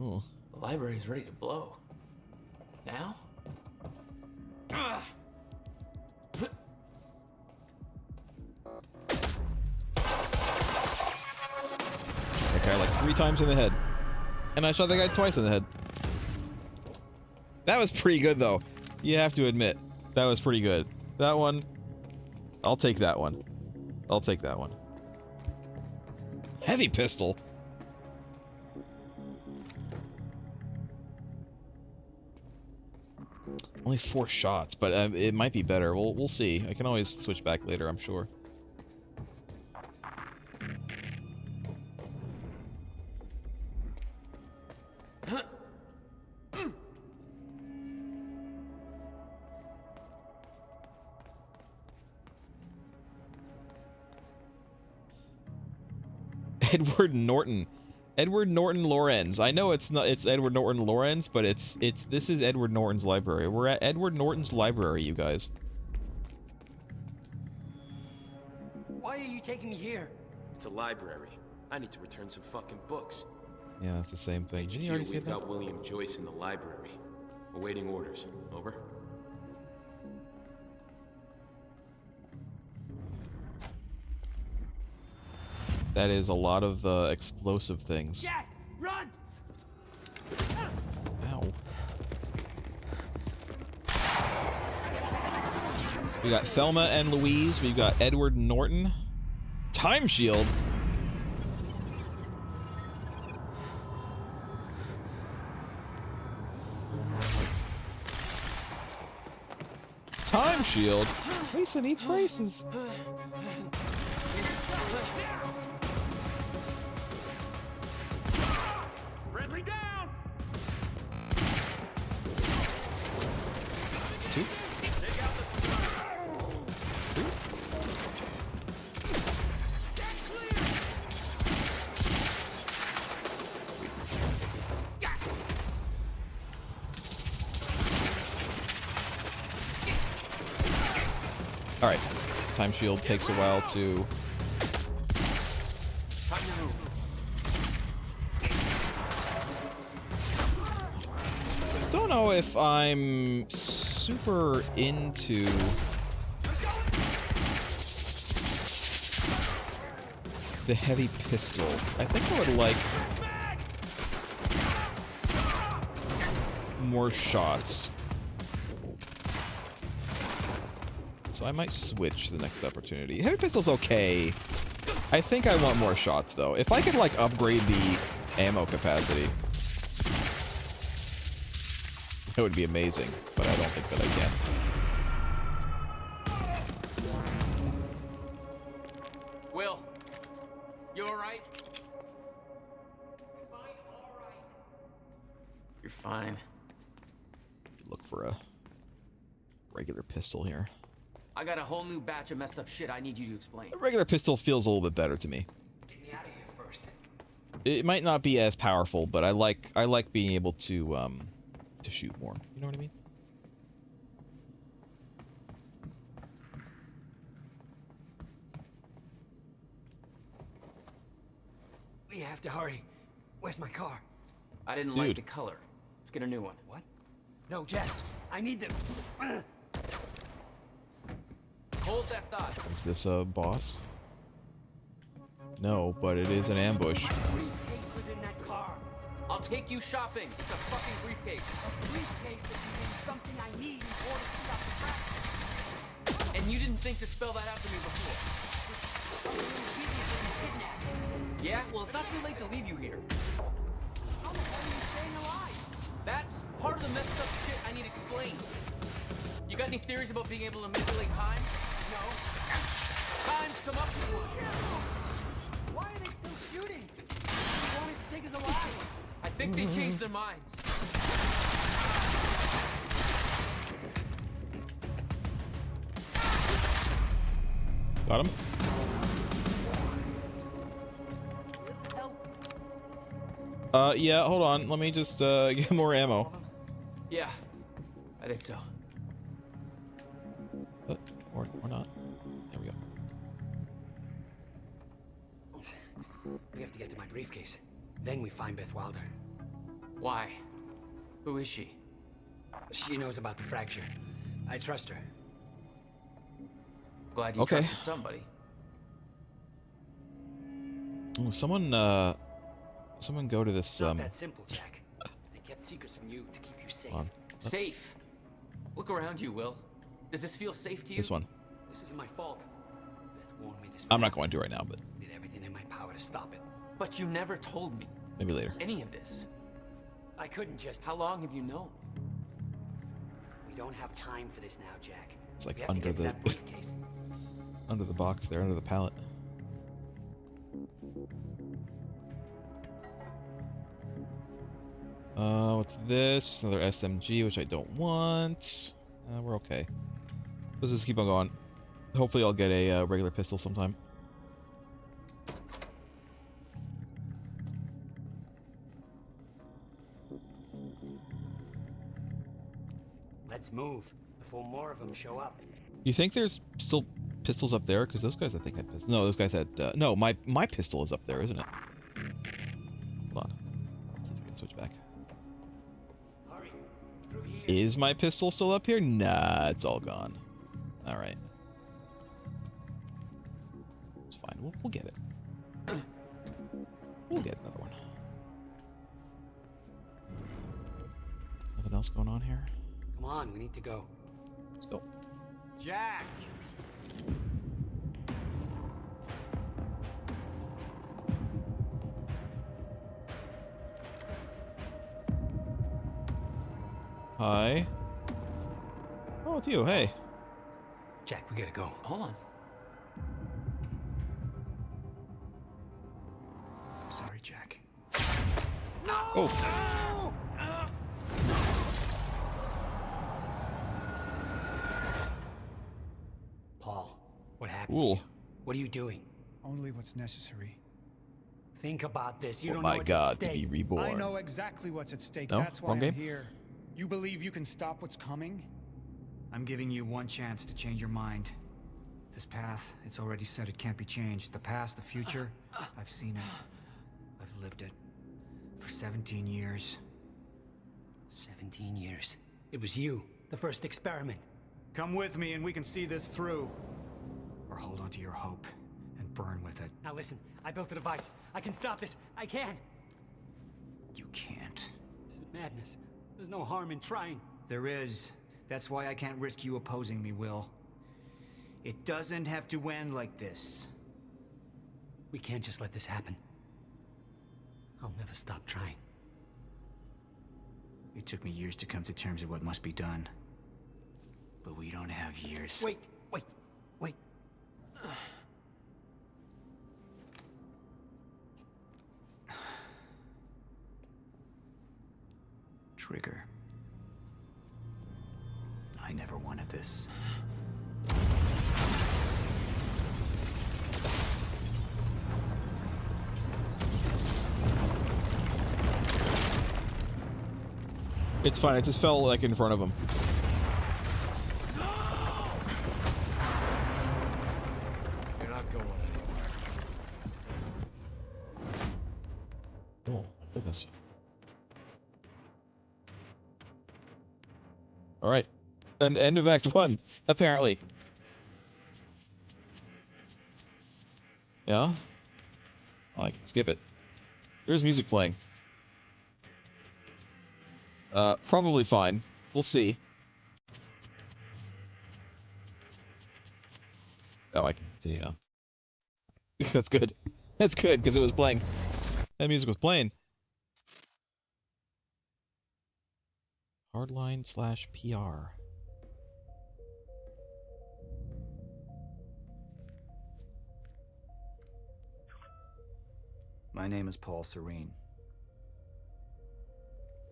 Oh. The library is ready to blow. Now? That guy like 3 times in the head. And I shot that guy twice in the head. That was pretty good though. You have to admit. That was pretty good. That one. I'll take that one. I'll take that one. Heavy pistol. Only 4 shots, but it might be better. We'll see. I can always switch back later, I'm sure. Edward Norton. Edward Norton Lorenz. I know it's Edward Norton Lorenz, but this is Edward Norton's library. We're at Edward Norton's library, you guys. Why are you taking me here? It's a library. I need to return some fucking books. Yeah, that's the same thing. Didn't you already HQ, say we've that? got William Joyce in the library. Awaiting orders. Over. That is a lot of explosive things. Jack, run! Ow. We got Thelma and Louise. We've got Edward Norton. Time shield. Time shield. Lisa needs braces. Friendly down! It's 2. Alright. Time shield takes a while to... Don't know if I'm super into... the heavy pistol. I think I would like... more shots. So I might switch the next opportunity. Heavy pistol's okay. I think I want more shots though. If I could like upgrade the ammo capacity, that would be amazing, but I don't think that I can. all right? You're fine. Look for a regular pistol here. I got a whole new batch of messed up shit I need you to explain. A regular pistol feels a little bit better to me. It might not be as powerful, but I like being able to shoot more. You know what I mean? We have to hurry. Where's my car? I didn't like the color. Let's get a new one. What? No, Jack. I need them. Hold that thought. Is this a boss? No, but it is an ambush. Briefcase was in that car. I'll take you shopping. It's a fucking briefcase. A briefcase that contains something I need in order to stop the crash. And you didn't think to spell that out to me before. Yeah? Well, it's not too late to leave you here. How the hell are you staying alive? That's part of the messed up shit I need explained. You got any theories about being able to manipulate time? No. Time's come up. Why are they still shooting? They wanted to take us alive. I think they changed their minds. Got him. Yeah, hold on. Let me just get more ammo. Yeah, I think so. But, or not. There we go. We have to get to my briefcase. Then we find Beth Wilder. Why? Who is she? She knows about the fracture. I trust her. Glad you trusted somebody. Oh, someone go to this. It's not that simple, Jack. I kept secrets from you to keep you safe. Safe? Look around you, Will. Does this feel safe to you? This one. This isn't my fault. Beth warned me this. I'm not going to right now, but Did everything in my power to stop it. But you never told me. Maybe later. Any of this. I couldn't just. How long have you known? We don't have time for this now, Jack. It's like We have to under get to the that briefcase. under the box there, under the pallet. What's this? Another SMG, which I don't want. We're okay. Let's just keep on going. Hopefully I'll get a regular pistol sometime. Let's move before more of them show up. You think there's still pistols up there? Because those guys I think had pistols. No, those guys had... no, my pistol is up there, isn't it? Hold on. Let's see if we can switch back. Hurry. Through here. Is my pistol still up here? Nah, it's all gone. Alright. It's fine. We'll get it. We'll get another one. Nothing else going on here? Come on, we need to go. Let's go. Jack! Hi. Oh, it's you. Hey. Jack, we gotta go. Hold on. I'm sorry, Jack. No! Oh. Paul, what happened to you? What are you doing? Only what's necessary. Think about this. You Oh don't my know what's God, at to stake. be reborn. I know exactly what's at stake. No? That's why Wrong I'm game? here. You believe you can stop what's coming? I'm giving you one chance to change your mind. This path, it's already said it can't be changed. The past, the future, I've seen it. I've lived it. For 17 years. 17 years. It was you, the first experiment. Come with me and we can see this through. Or hold on to your hope and burn with it. Now listen, I built a device. I can stop this. I can. You can't. This is madness. There's no harm in trying. There is. That's why I can't risk you opposing me, Will. It doesn't have to end like this. We can't just let this happen. I'll never stop trying. It took me years to come to terms with what must be done. But we don't have years. Wait. trigger. I never wanted this. It's fine. It just fell like in front of him. You're not going anywhere. Oh, goodness. All right. And end of Act 1, apparently. Yeah? I can skip it. There's music playing. Probably fine. We'll see. Oh, I can continue now. That's good. That's good, because it was playing. That music was playing. Hardline/PR. My name is Paul Serene.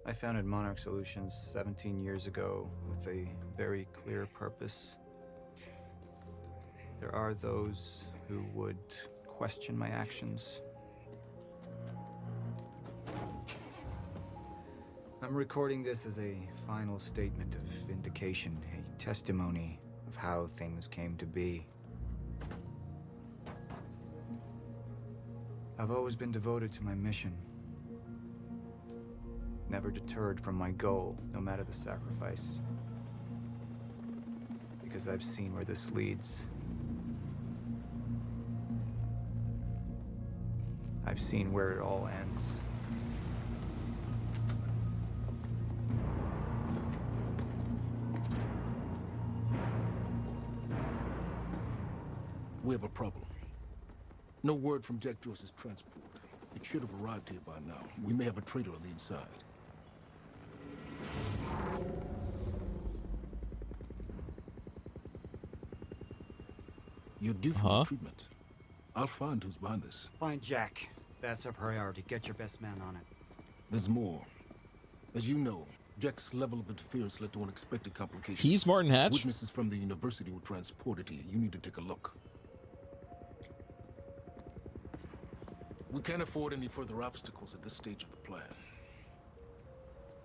I founded Monarch Solutions 17 years ago with a very clear purpose. There are those who would question my actions. I'm recording this as a final statement of vindication, a testimony of how things came to be. I've always been devoted to my mission. Never deterred from my goal, no matter the sacrifice. Because I've seen where this leads. I've seen where it all ends. We have a problem. No word from Jack Joyce's transport. It should have arrived here by now. We may have a traitor on the inside. You're due for your treatment. I'll find who's behind this. Find Jack. That's our priority. Get your best man on it. There's more. As you know, Jack's level of interference led to unexpected complications. He's Martin Hatch? Witnesses from the university were transported here. You need to take a look. We can't afford any further obstacles at this stage of the plan.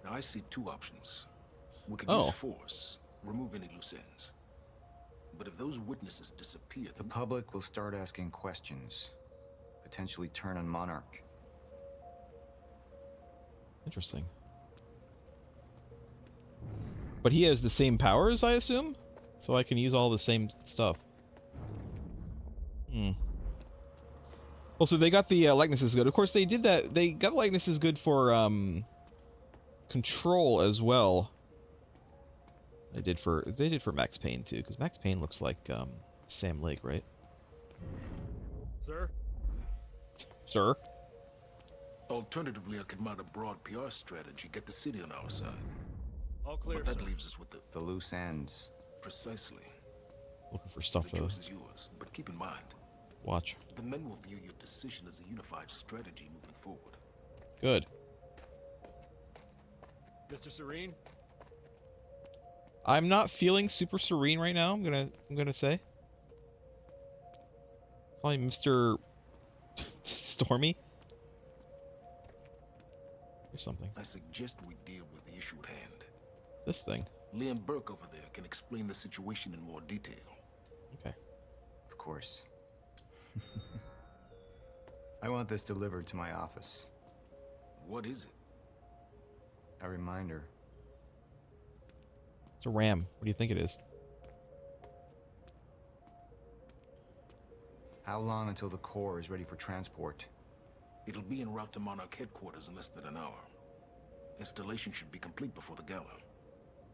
Now, I see two options. We could use force, remove any loose ends. But if those witnesses disappear, The public will start asking questions, potentially turn on Monarch. Interesting. But he has the same powers, I assume? So I can use all the same stuff. Well, so they got the likenesses good. Of course, they did that. They got likenesses good for Control as well. They did for Max Payne too, because Max Payne looks like Sam Lake, right? Sir? Sir? Alternatively, I could mount a broad PR strategy, get the city on our side. All clear, But that sir. leaves us with the loose ends. Precisely. Looking for stuff The to choice is yours, but keep in mind, watch. the men will view your decision as a unified strategy moving forward. Good. Mr. Serene? I'm not feeling super serene right now. I'm gonna say. Call him Mr. Stormy. Or something. I suggest we deal with the issue at hand. This thing. Liam Burke over there can explain the situation in more detail. Okay. Of course. I want this delivered to my office. What is it? A reminder. It's a RAM. What do you think it is? How long until the core is ready for transport? It'll be en route to Monarch headquarters in less than an hour. Installation should be complete before the gala.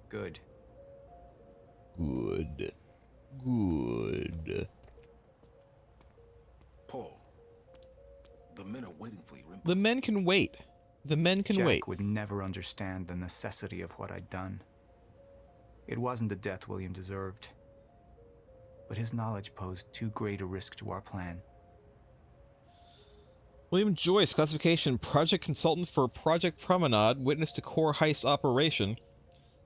Good. Good. Good. Paul, the men are waiting for your input. The men can wait. The men can Jack wait. would never understand the necessity of what I'd done. It wasn't the death William deserved. But his knowledge posed too great a risk to our plan. William Joyce, classification, project consultant for Project Promenade, witness to core heist operation.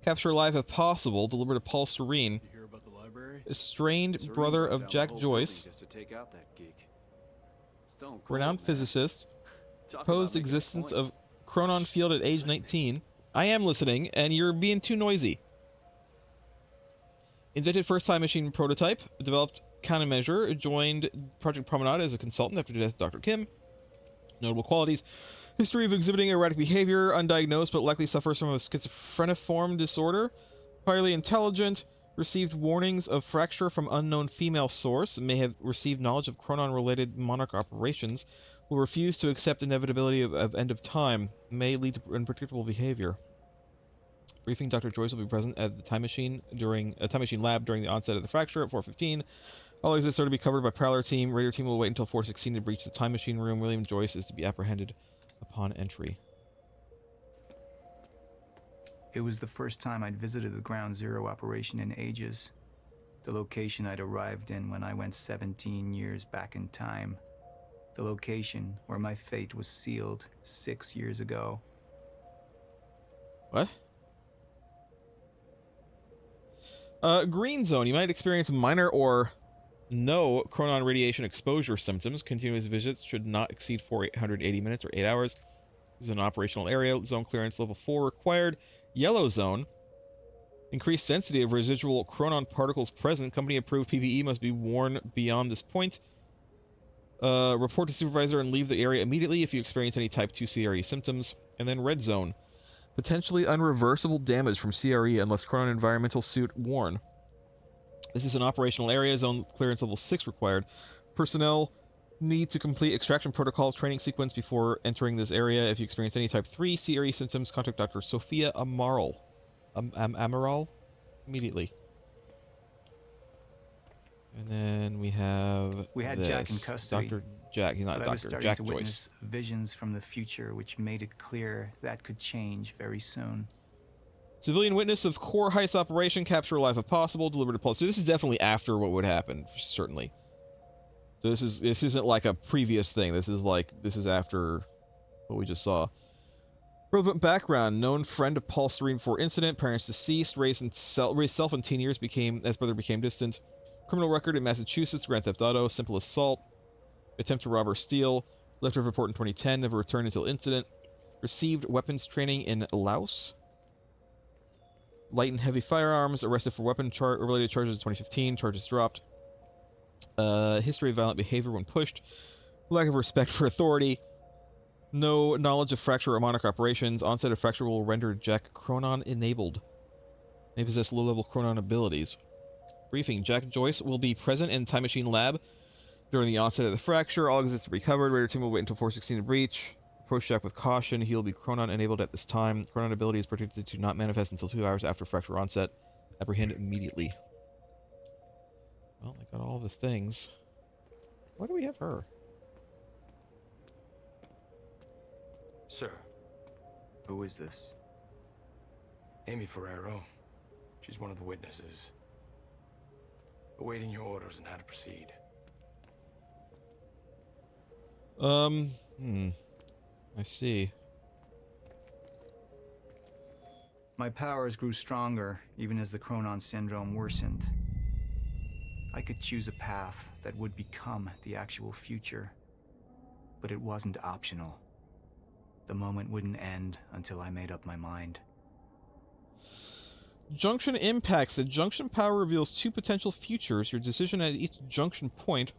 Capture alive if possible, delivered to Paul Serene. You hear about the library? Estranged Serene brother brought of down the Jack whole Joyce. building just to take out that geek. Stone cold, Renowned man. physicist. Talk about Proposed making a existence point. of Chronon Field at age 19. I am listening, and you're being too noisy. Invented first time machine prototype. Developed countermeasure. Joined Project Promenade as a consultant after the death of Dr. Kim. Notable qualities. History of exhibiting erratic behavior. Undiagnosed, but likely suffers from a schizophreniform disorder. Highly intelligent. Received warnings of fracture from unknown female source. May have received knowledge of Chronon-related Monarch operations. Will refuse to accept inevitability of end of time. May lead to unpredictable behavior. Briefing: Dr. Joyce will be present at the time machine lab during the onset of the fracture at 4:15. All exits are to be covered by Prowler team. Raider team will wait until 4:16 to breach the time machine room. William Joyce is to be apprehended upon entry. It was the first time I'd visited the Ground Zero operation in ages. The location I'd arrived in when I went 17 years back in time. The location where my fate was sealed 6 years ago. What? Green zone. You might experience minor or no Chronon radiation exposure symptoms. Continuous visits should not exceed 480 minutes or 8 hours. This is an operational area. Zone clearance level 4 required. Yellow zone. Increased sensitivity of residual Chronon particles present. Company approved PPE must be worn beyond this point. Report to supervisor and leave the area immediately if you experience any type 2 CRE symptoms. And then red zone. Potentially unreversible damage from CRE unless Chronon environmental suit worn. This is an operational area. Zone clearance level 6 required. Personnel need to complete extraction protocols training sequence before entering this area. If you experience any type 3 CRE symptoms, contact Dr. Sophia Amaral. Amaral? Immediately. And then we have We had this. Jack in custody. Dr. Jack. He's not but I was Dr. starting Jack to Joyce. witness visions from the future, which made it clear that could change very soon. Civilian witness of core heist operation. Capture alive if possible. Delivered to police. So this is definitely after what would happen, certainly. So this isn't like a previous thing. This is after what we just saw. Relevant background: known friend of Paul Serene before incident. Parents deceased. Raised self in teen years. As brother became distant. Criminal record in Massachusetts. Grand Theft Auto. Simple assault. Attempt to rob or steal. Left of report in 2010. Never returned until incident. Received weapons training in Laos. Light and heavy firearms. Arrested for weapon-related charges in 2015. Charges dropped. History of violent behavior when pushed. Lack of respect for authority. No knowledge of fracture or Monarch operations. Onset of fracture will render Jack Chronon enabled. May possess low-level Chronon abilities. Briefing: Jack Joyce will be present in Time Machine Lab during the onset of the fracture. All exits to be covered. Raider team will wait until 4:16 to breach. Approach Jack with caution. He will be Chronon enabled at this time. Chronon ability is predicted to not manifest until 2 hours after fracture onset. Apprehend immediately. Well, I got all the things. Why do we have her? Sir. Who is this? Amy Ferrero. She's one of the witnesses. Awaiting your orders on how to proceed. I see. My powers grew stronger, even as the Chronon syndrome worsened. I could choose a path that would become the actual future, but it wasn't optional. The moment wouldn't end until I made up my mind. Junction impacts. The junction power reveals 2 potential futures. Your decision at each junction point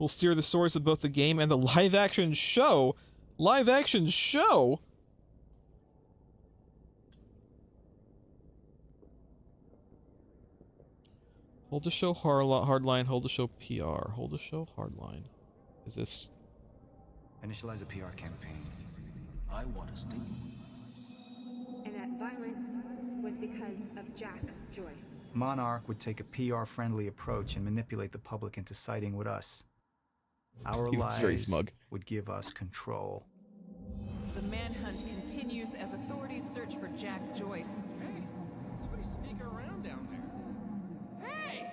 will steer the stories of both the game and the live-action show. Live-action show? Hold to show hardline, hold to show PR. Hold to show hardline. Is this... Initialize a PR campaign. I want to steal. And that violence was because of Jack Joyce. Monarch would take a PR-friendly approach and manipulate the public into siding with us. Our lies would give us control. The manhunt continues as authorities search for Jack Joyce. Hey, somebody's sneaking around down there. Hey!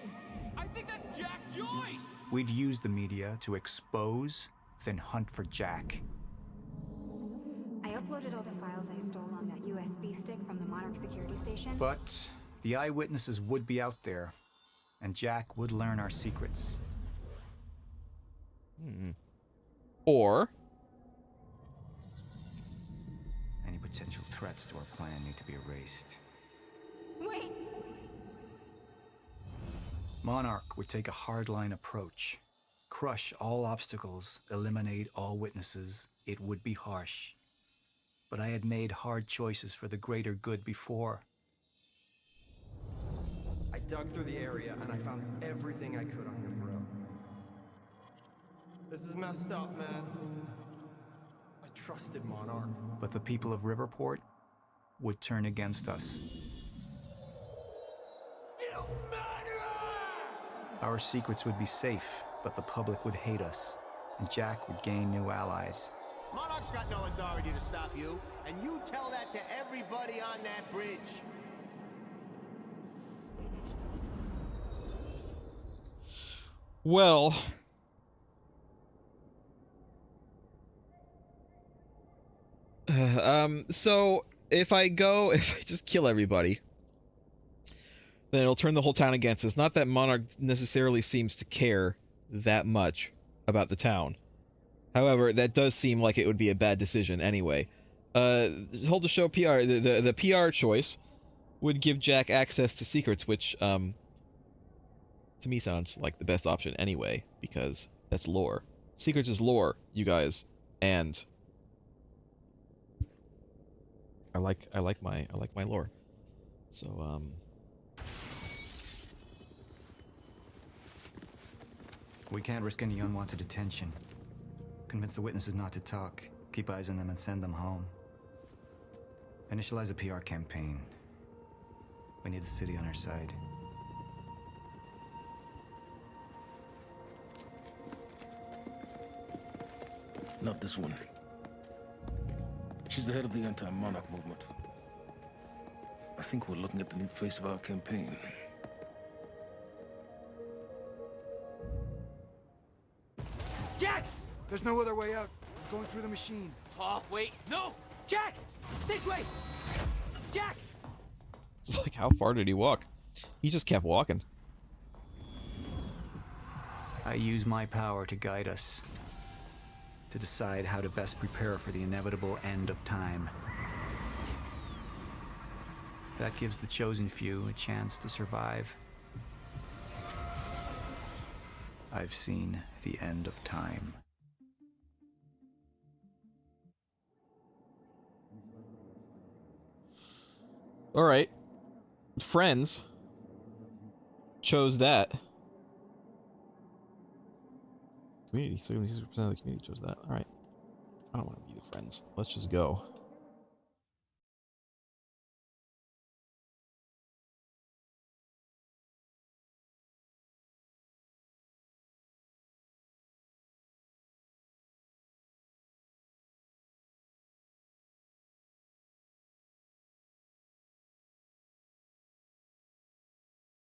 I think that's Jack Joyce! We'd use the media to expose then hunt for Jack. I uploaded all the files I stole on that USB stick from the Monarch security station. But the eyewitnesses would be out there, and Jack would learn our secrets. Or any potential threats to our plan need to be erased. Wait! Monarch would take a hardline approach. Crush all obstacles, eliminate all witnesses. It would be harsh. But I had made hard choices for the greater good before. I dug through the area and I found everything I could on your bro. This is messed up, man. I trusted Monarch. But the people of Riverport would turn against us. Our secrets would be safe, but the public would hate us, and Jack would gain new allies. Monarch's got no authority to stop you, and you tell that to everybody on that bridge. well, so if I just kill everybody, then it'll turn the whole town against us. Not that Monarch necessarily seems to care that much about the town. However, that does seem like it would be a bad decision anyway. Hold the show PR. The PR choice would give Jack access to secrets, which, to me sounds like the best option anyway, because that's lore. Secrets is lore, you guys, and I like my lore. So, We can't risk any unwanted attention. Convince the witnesses not to talk. Keep eyes on them and send them home. Initialize a PR campaign. We need the city on our side. Not this one. She's the head of the anti-Monarch movement. I think we're looking at the new face of our campaign. Jack! There's no other way out. I'm going through the machine. Oh, wait, no! Jack! This way! Jack! it's like, how far did he walk? He just kept walking. I use my power to guide us, to decide how to best prepare for the inevitable end of time. That gives the chosen few a chance to survive. I've seen the end of time. All right, Friends chose that. Community, 76% of the community chose that. All right, I don't want to be the Friends. Let's just go.